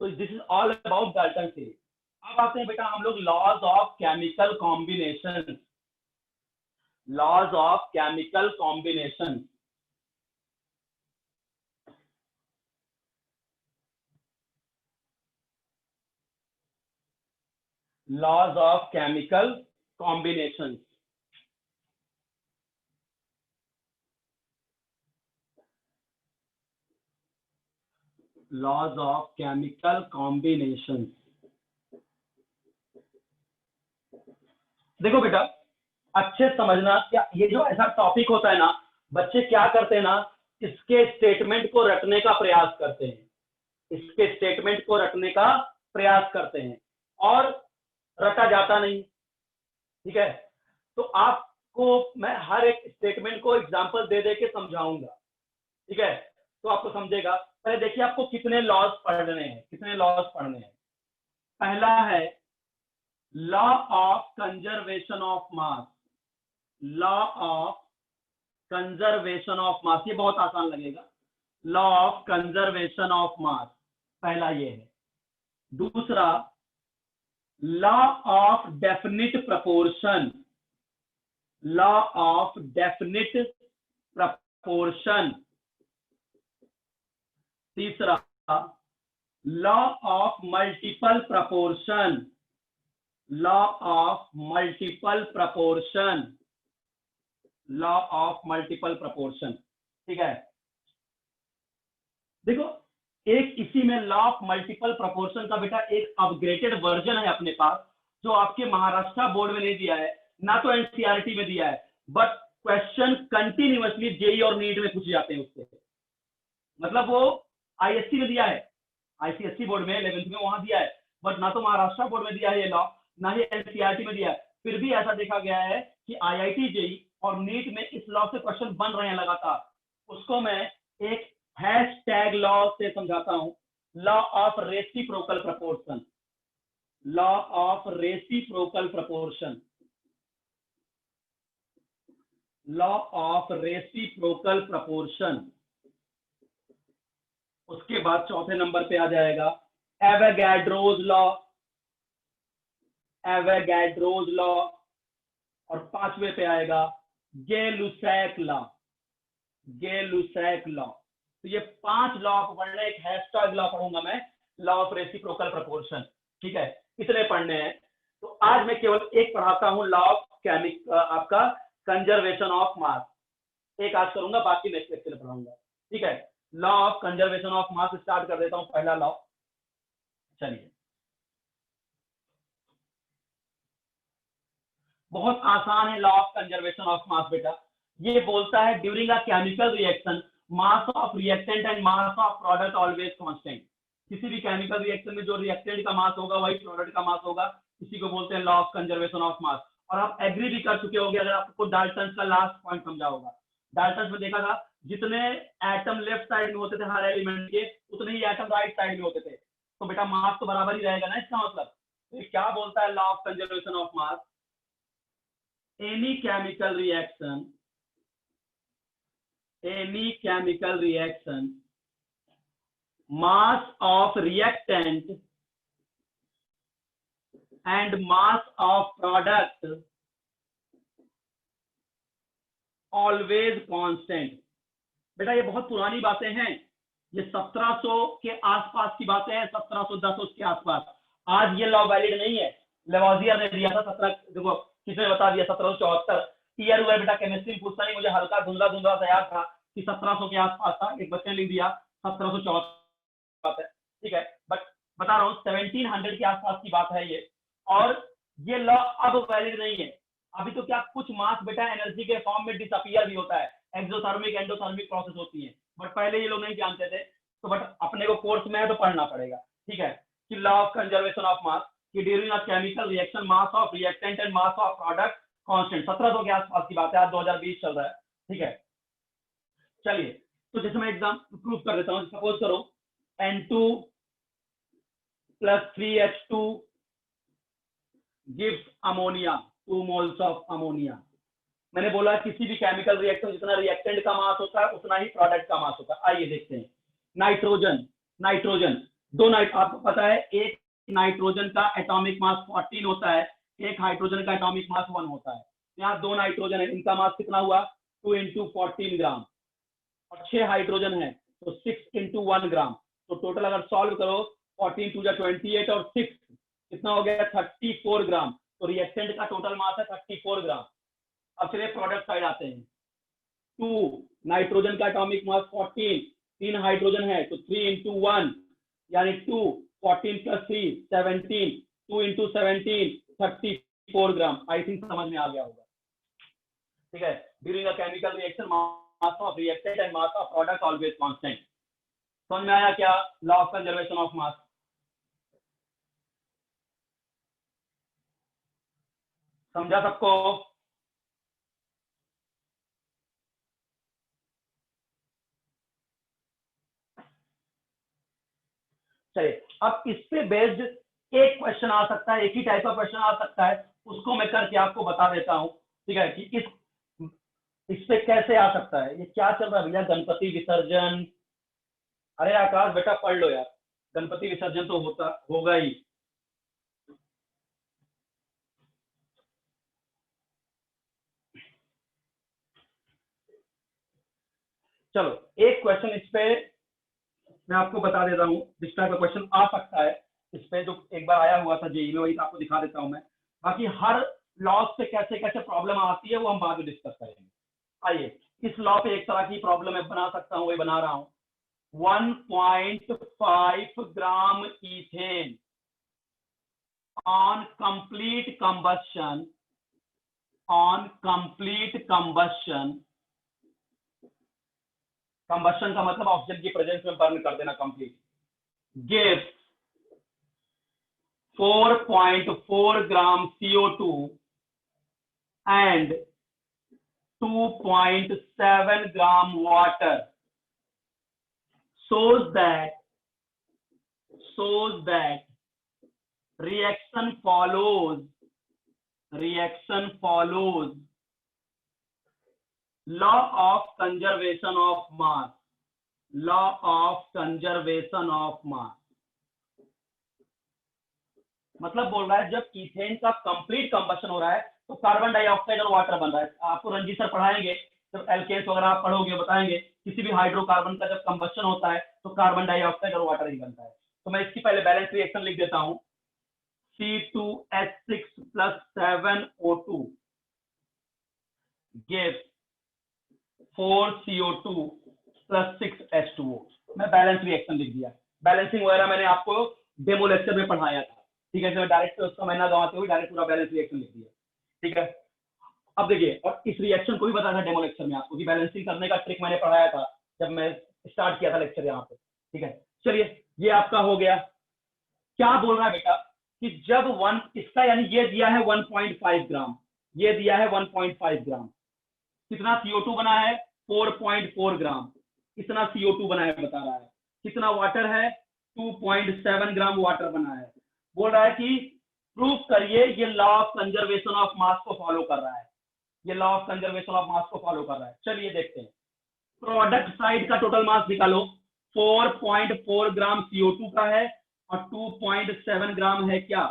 तो this is all about Dalton theory. अब आते हैं बेटा हम लोग laws of chemical combination, laws of chemical combination. Laws of chemical combination. Laws of chemical combination. देखो बेटा अच्छे समझना, क्या ये जो ऐसा टॉपिक होता है ना, बच्चे क्या करते हैं ना, इसके स्टेटमेंट को रटने का प्रयास करते हैं, इसके स्टेटमेंट को रटने का प्रयास करते हैं और रटा जाता नहीं। ठीक है, तो आपको मैं हर एक स्टेटमेंट को एग्जांपल दे दे के समझाऊंगा। ठीक है, तो आपको समझेगा। पहले देखिए आपको कितने लॉज पढ़ने हैं, कितने लॉज पढ़ने हैं। पहला है law of conservation of mass, law of conservation of mass, ये बहुत आसान लगेगा। Law of conservation of mass पहला ये है। दूसरा law of definite proportion, law of definite proportion. तीसरा law of multiple proportion, law of multiple proportion, law of multiple proportion. ठीक है, देखो एक इसी में लॉ ऑफ मल्टीपल प्रपोर्शन का बेटा एक अपग्रेडेड वर्जन है अपने पास, जो आपके महाराष्ट्र बोर्ड में नहीं दिया है, ना तो एनसीईआरटी में दिया है, बट क्वेश्चन कंटिन्यूअसली जेई और नीट में पूछे जाते हैं उससे। मतलब वो आईएससी में दिया है, आईसीएससी बोर्ड में 11th में वहां दिया है, बट ना तो महाराष्ट्र बोर्ड में दिया है ये लॉ, ना ही एनसीईआरटी में दिया है। फिर भी ऐसा देखा गया है कि आईआईटी जेई और नीट में इस लॉ से क्वेश्चन बन रहे हैं लगातार। उसको मैं एक हैशटैग लॉ से समझाता हूं, law of reciprocal proportion, law of reciprocal proportion, law of reciprocal proportion. उसके बाद चौथे नंबर पे आ जाएगा एवोगाड्रोज लॉ, एवोगाड्रोज लॉ। और पांचवे पे आएगा गे-लुसैक लॉ, गे-लुसैक लॉ। तो ये 5 लॉ पढ़ना, एक हैशटैग लॉ पढ़ूंगा मैं, लॉ ऑफ रेसिप्रोकल प्रपोर्शन। ठीक है, कितने पढ़ने हैं? तो आज मैं केवल एक पढ़ाता हूं, लॉ ऑफ आपका कंजर्वेशन ऑफ मास। एक आज करूंगा, बाकी नेक्स्ट लेक्चर में पढ़ाऊंगा। ठीक है, law of conservation of mass start कर देता हूं। पहला लॉ, चलिए, बहुत आसान है लॉ ऑफ कंजर्वेशन ऑफ मास बेटा। ये बोलता है during a chemical reaction mass of reactant and mass of product always constant. किसी भी केमिकल रिएक्शन में जो रिएक्टेंट का मास होगा वही प्रोडक्ट का मास होगा, इसी को बोलते हैं लॉ ऑफ कंजर्वेशन ऑफ मास। और आप एग्री भी कर चुके होंगे, अगर आपको डाल्टन का लास्ट पॉइंट समझा होगा। डाल्टन में देखा था जितने एटम लेफ्ट साइड में होते थे हर एलिमेंट के, उतने ही एटम राइट साइड में होते थे, तो बेटा मास तो बराबर ही रहेगा ना, इसका मतलब। तो ये क्या बोलता है law of conservation of mass? any chemical reaction mass of reactant and mass of product always constant। बेटा ये बहुत पुरानी बातें हैं, ये 1700 के आसपास की बातें हैं, 1710 उसके आसपास। आज ये लॉ वैलिड नहीं है, लेवोजियर ने दिया था 17, देखो किसने बता दिया 1774। ईयर हुआ बेटा, केमिस्ट्री पूछता नहीं, मुझे हल्का धुंधला धुंधला सा याद था कि 1700 के आसपास था, एक बच्चे ने लिख दिया 1774 बात है। ठीक है, बट बता रहा हूँ 1700 के आसपास की बात है ये। और ये लॉ अब वैलिड नहीं है। अभी तो क्या कुछ मास बेटा एनर्जी के फॉर्म में डिसअपियर भी होता है, एक्सोथर्मिक एंडोथर्मिक प्रोसेस होती है, बट पहले ये लोग नहीं जानते थे। तो बट अपने को कोर्स में है तो पढ़ना पड़ेगा। ठीक है, कि law of conservation of mass कि during a chemical reaction mass of reactant and mass of product constant. 1700 के आसपास की बात है, आज 2020 चल रहा है। ठीक है, चलिए, तो जैसे मैं एग्जाम प्रूव कर देता हूँ। सपोज करो N2 + 3H2 gives ammonia, 2 moles of ammonia. मैंने बोला किसी भी केमिकल रिएक्शन जितना रिएक्टेंट का मास होता है उतना ही प्रोडक्ट का मास होता है। आइए देखते हैं। नाइट्रोजन दो आपको पता है, एक नाइट्रोजन का एटॉमिक मास 14 होता है, एक हाइड्रोजन का एटॉमिक मास 1 होता है। यहाँ 2 नाइट्रोजन है, इनका मास कितना हुआ? 2 × 14 ग्राम। और 6 हाइड्रोजन है तो 6 × 1 ग्राम। तो टोटल अगर सॉल्व करो 14 × 2 = 28 और 6 कितना हो गया? 34 ग्राम। तो रिएक्टेंट का टोटल मास है 34 ग्राम। अब चलिए प्रोडक्ट साइड आते हैं। 2 नाइट्रोजन का एटॉमिक मास 14, 3 हाइड्रोजन है तो 3 × 1 यानी 2, 14 + 3 17, 2 × 17 34 ग्राम। आई थिंक समझ में आ गया होगा। ठीक है, during a chemical reaction mass of reactant and mass of product always constant. समझ में आया क्या लॉ ऑफ कंजर्वेशन ऑफ मास? समझा सबको? चलिए, अब इस पे बेस्ड एक क्वेश्चन आ सकता है, एक ही टाइप का क्वेश्चन आ सकता है, उसको मैं करके आपको बता देता हूं। ठीक है, कि इस पे कैसे आ सकता है। ये क्या चल रहा है भैया? गणपति विसर्जन। अरे आकाश बेटा पढ़ लो यार, गणपति विसर्जन तो होगा ही। चलो एक क्वेश्चन इस पे मैं आपको बता देता हूँ, जिस टाइप का क्वेश्चन आ सकता है इस पे, जो एक बार आया हुआ था जेईई में, वही आपको दिखा देता हूँ मैं। बाकी हर लॉ से कैसे कैसे प्रॉब्लम आती है वो हम बाद में डिस्कस करेंगे। आइए, इस लॉ पे एक तरह की प्रॉब्लम मैं बना सकता हूँ, वही बना रहा हूँ। 1.5 gram ethane on complete combustion combustion का मतलब ऑक्सीजन की प्रेजेंस में बर्न कर देना complete, gives 4.4 gram CO2 and 2.7 gram water, shows that reaction follows law of conservation of mass। मतलब बोल रहा है जब ईथेन का कंप्लीट कंबशन हो रहा है तो कार्बन डाइऑक्साइड और वाटर बन रहा है। आपको रंजीत सर पढ़ाएंगे, जब एल्केन्स वगैरह आप पढ़ोगे बताएंगे, किसी भी हाइड्रोकार्बन का जब कंबशन होता है तो कार्बन डाइऑक्साइड और वाटर ही बनता है। तो मैं इसकी पहले बैलेंस रिएक्शन लिख देता हूं। C2H6 plus 7O2 gives 4CO2 plus 6H2O। मैं बैलेंस रिएक्शन लिख दिया। बैलेंसिंग वगैरह मैंने आपको डेमो लेक्चर में पढ़ाया था, ठीक है। डायरेक्ट उसका महीना गंवाते हुए डायरेक्ट पूरा बैलेंस रिएक्शन लिख दिया, ठीक है। अब देखिए, और इस रिएक्शन को भी बताया था डेमो लेक्चर में आपको कि बैलेंसिंग करने का ट्रिक मैंने पढ़ाया था जब मैं स्टार्ट किया था लेक्चर यहाँ पे, ठीक है। चलिए, ये आपका हो गया। क्या बोल रहा है बेटा कि जब इसका यानी ये दिया है 1.5 ग्राम, ये दिया है 1.5 ग्राम, कितना CO2 बना है 4.4 ग्राम, कितना CO2 बना है बता रहा है, कितना वाटर है 2.7 ग्राम वाटर बना है। बोल रहा है कि प्रूफ करिए ये law of conservation of mass को फॉलो कर रहा है, ये law of conservation of mass को फॉलो कर रहा है। चलिए देखते हैं, प्रोडक्ट साइड का टोटल मास निकालो। 4.4 ग्राम CO2 का है और 2.7 ग्राम है क्या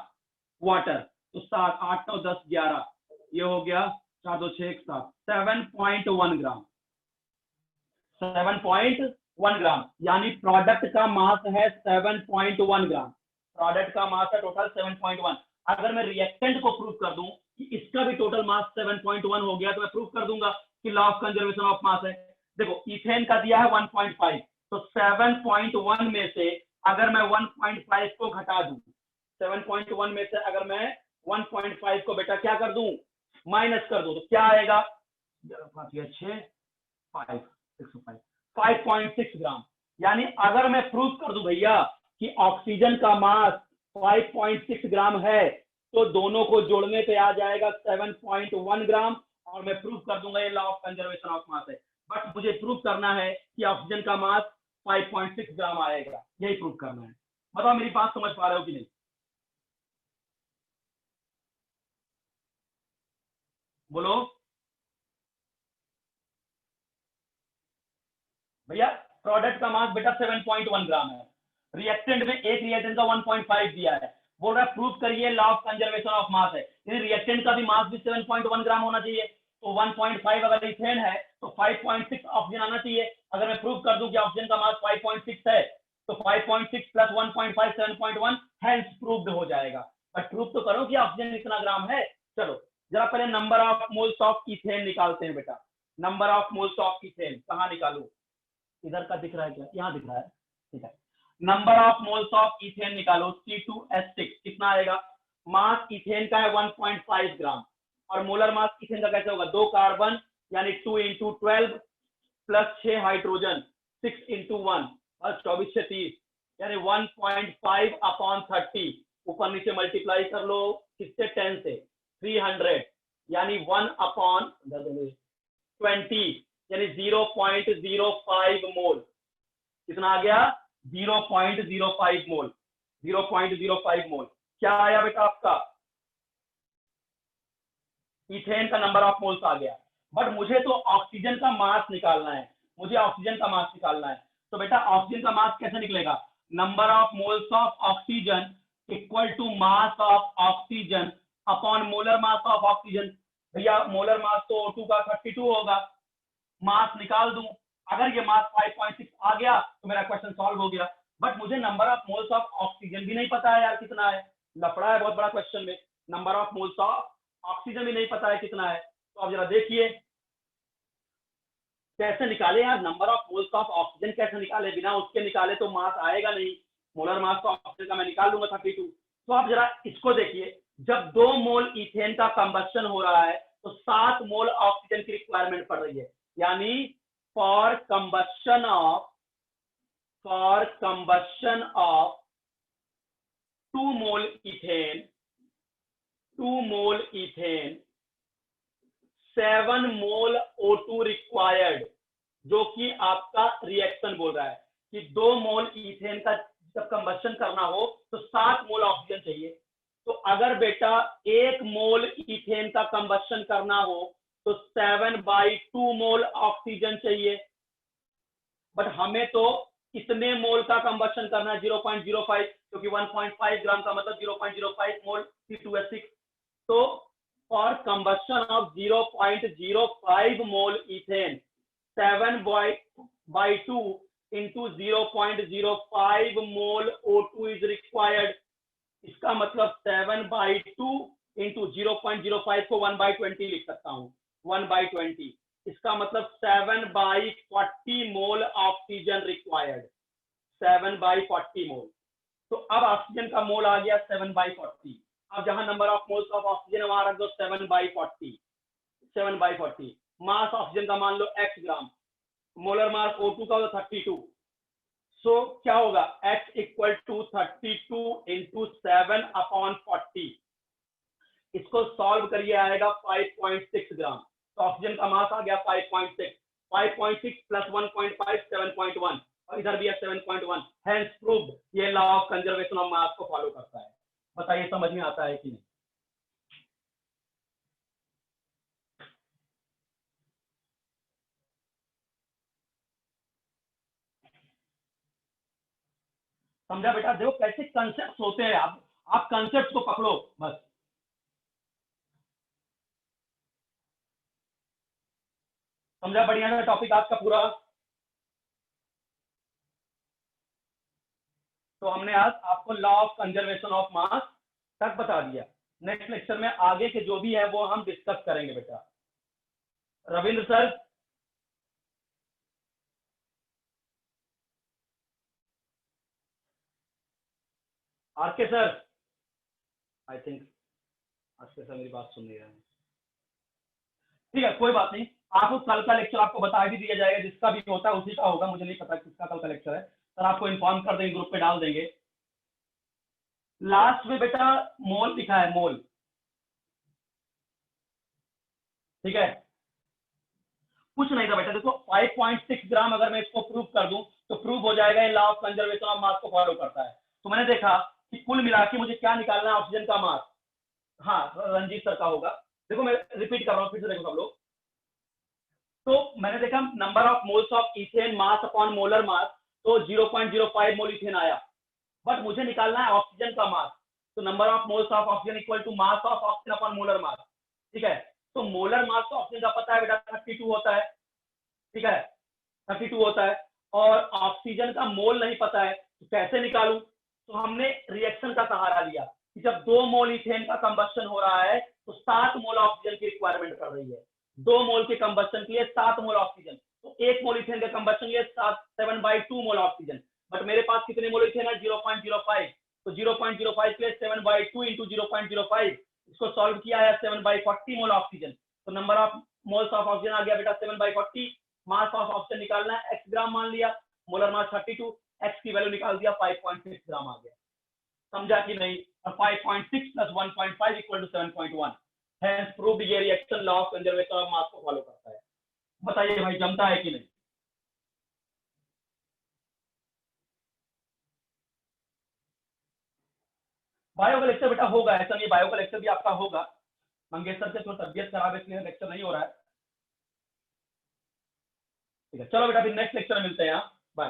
वाटर, तो 7 8 9 10 11, ये हो गया 4 2 6 7, 7.1 ग्राम, 7.1 ग्राम, यानी प्रोडक्ट का मास है 7.1 ग्राम, प्रोडक्ट का मास है टोटल 7.1। अगर मैं रिएक्टेंट को प्रूव कर दूं कि इसका भी टोटल मास 7.1 हो गया तो मैं प्रूव कर दूंगा कि लॉ ऑफ कंजर्वेशन ऑफ मास है। देखो, इथेन का दिया है 1.5, तो 7.1 में से अगर मैं 1.5 को घटा दूं, 7.1 में से अगर मैं 1.5 को बेटा क्या कर दूं, माइनस कर दूं, तो क्या आएगा 5.6 ग्राम। यानी अगर मैं प्रूव कर दूं भैया कि ऑक्सीजन का मास 5.6 ग्राम है तो दोनों को जोड़ने पे आ जाएगा 7.1 ग्राम, और मैं प्रूव कर दूंगा ये लॉ ऑफ कंजर्वेशन ऑफ मास है। बट मुझे प्रूव करना है कि ऑक्सीजन का मास 5.6 ग्राम आएगा, यही प्रूव करना है। बताओ मेरी बात समझ पा रहे हो कि नहीं? बोलो भैया, प्रोडक्ट का मास बेटा 7.1 ग्राम है, रिएक्टेंट में एक रिएक्टेंट का 1.5 दिया है, बोल रहा है प्रूव करिए लॉ ऑफ कंजर्वेशन ऑफ मास है, यानी रिएक्टेंट का भी मास भी 7.1 ग्राम होना चाहिए। तो 1.5 अगर इथेन है तो 5.6 ऑक्सीजन आना चाहिए। अगर मैं प्रूव कर दूं कि ऑक्सीजन का मास 5.6 है तो 5.6 प्लस 1.5 7.1 हेंस प्रूव्ड हो जाएगा। बट प्रूव तो करो कि ऑक्सीजन इतना ग्राम है। चलो जरा पहले number of moles of ethane निकालते हैं बेटा। Number of moles of ethane कहाँ निकालू, इधर का दिख रहा है क्या, यहाँ दिख रहा है, ठीक है। Number of moles of ethane निकालो, C2H6 कितना आएगा, मास इथेन का है 1.5 ग्राम, और मोलर मास इथेन का कैसे होगा, 2 कार्बन यानी 2 × 12 प्लस 6 हाइड्रोजन 6 × 1 बस 24 से 30, यानी 1.5 अपॉन 30, ऊपर नीचे मल्टीप्लाई कर लो किससे 10 से 300, यानी 1 अपॉन 20, यानी 0.05 मोल। कितना आ गया 0.05 मोल, 0.05 मोल। क्या आया बेटा आपका, इथेन का नंबर ऑफ मोल्स आ गया। बट मुझे तो ऑक्सीजन का मास निकालना है, मुझे ऑक्सीजन का मास निकालना है। तो बेटा ऑक्सीजन का मास कैसे निकलेगा, number of moles of oxygen equal to mass of oxygen upon molar mass of oxygen. भैया मोलर मास तो O2 का 32 होगा, मास निकाल दूं, अगर ये मास 5.6 आ गया तो मेरा क्वेश्चन सॉल्व हो गया। बट मुझे number of moles of oxygen भी नहीं पता है यार कितना है, लफड़ा है बहुत बड़ा क्वेश्चन में। Number of moles of oxygen भी नहीं पता है कितना है, तो आप जरा देखिए कैसे निकाले यार, number of moles of oxygen कैसे निकाले, बिना उसके निकाले तो मास आएगा नहीं। मोलर मास तो ऑक्सीजन का मैं निकाल लूंगा 32। तो आप जरा इसको देखिए, जब 2 मोल इथेन का कंबस्शन हो रहा है तो 7 मोल ऑक्सीजन की रिक्वायरमेंट पड़ रही है, यानी for combustion of 2 mole ethane 7 mole O2 required, जो कि आपका रिएक्शन बोल रहा है कि 2 मोल इथेन का जब कंबस्शन करना हो तो 7 मोल ऑक्सीजन चाहिए। तो अगर बेटा 1 मोल इथेन का कंबस्शन करना हो तो 7/2 मोल ऑक्सीजन चाहिए। बट हमें तो इतने मोल का कंबस्शन करना है 0.05, क्योंकि 1.5 ग्राम का मतलब 0.05 मोल C2H6। तो for combustion of 0.05 mole ethane 7/2 into 0.05 mole O2 is required. इसका इसका मतलब 7/2 इंटू 0.05 को 1/20 लिख सकता हूँ, 1/20। इसका मतलब 7/40 मोल ऑक्सीजन रिक्वायर्ड, 7/40 मोल। तो अब ऑक्सीजन का मोल आ गया 7/40। अब जहां number of moles of oxygen वहां रख दो 7/40, 7/40। मास ऑक्सीजन का मान लो x ग्राम, मोलर मास O2 का 32। सो क्या होगा, x इक्वल टू 32 इंटू 7/40। इसको सॉल्व करिए, आएगा 5.6 ग्राम। तो ऑक्सीजन का मास आ गया 5.6, 5.6 प्लस 1.5 7.1, और इधर भी है 7.1। हेंस प्रूव्ड, ये law of conservation of mass को फॉलो करता है। बताइए समझ में आता है कि नहीं? समझा बेटा? देखो कैसे कंसेप्ट होते हैं, आप कंसेप्ट को पकड़ो बस। समझा? बढ़िया है टॉपिक आज का पूरा। तो हमने आज आपको लॉ ऑफ कंजर्वेशन ऑफ मास तक बता दिया। नेक्स्ट लेक्चर में आगे के जो भी है वो हम डिस्कस करेंगे बेटा। Ravindra sir, R K sir, I think R K sir मेरी बात सुन नहीं रहे हैं। ठीक है, कोई बात नहीं, आपको कल का लेक्चर आपको बता भी दिया जाएगा, जिसका भी होता है उसी का होगा, मुझे नहीं पता किसका कल का लेक्चर है, सर आपको इन्फॉर्म कर देंगे, ग्रुप पे डाल देंगे। लास्ट में बेटा मोल लिखा है, मोल, ठीक है? कुछ नहीं था बेटा, देखो 5.6 ग्राम अगर मैं इसको प्रूव कर दूं तो प्रूव हो जाएगा, ये law of conservation of mass को फॉलो करता है। तो मैंने देखा कि कुल मिला के मुझे क्या निकालना है, ऑक्सीजन का मास। हाँ, रंजीत सर का होगा। देखो मैं रिपीट कर रहा हूँ फिर से, देखो सब लोग। तो मैंने देखा number of moles of ethane mass upon molar mass, तो 0.05 मोल इथेन आया, बट मुझे निकालना है ऑक्सीजन का मास। तो number of moles of oxygen equal to mass of oxygen upon molar mass, ठीक है? तो मोलर मास तो ऑक्सीजन का पता है बेटा 32 होता है, ठीक है? 32 होता है, और ऑक्सीजन का मोल नहीं पता है, तो कैसे निकालूं? तो हमने रिएक्शन का सहारा लिया कि जब 2 मोल इथेन का कंबस्शन हो रहा है तो 7 मोल ऑक्सीजन की रिक्वायरमेंट कर रही है। 2 मोल के कंबस्शन के लिए 7 मोल ऑक्सीजन, तो 1 मोल इथेन के कंबस्शन के लिए 7/2 मोल ऑक्सीजन। बट मेरे पास कितने मोल इथेन है? 0.05। तो 0.05 के लिए 7/2 इंटू 0.05, इसको सॉल्व किया है 7/40 मोल ऑक्सीजन। तो number of moles of oxygen आ गया बेटा 7/40। मास ऑफ ऑक्सीजन निकालना है, x ग्राम मान लिया, मोलर मास 32, x की वैल्यू निकाल दिया 5.6 ग्राम आ गया। समझा कि नहीं? और 5.6 plus 1.5 equal to 7.1। Hence proved, ये reaction law of conservation of mass को फॉलो करता है। बताइए भाई जमता है कि नहीं? बायो का लेक्चर बेटा होगा, ऐसा नहीं, बायो का लेक्चर भी आपका होगा। मंगेश सर से थोड़ी तबियत खराब है इसलिए लेक्चर नहीं हो रहा है। ठीक है, चलो बेटा फिर नेक्स्ट लेक्चर में मिलते हैं। बाय।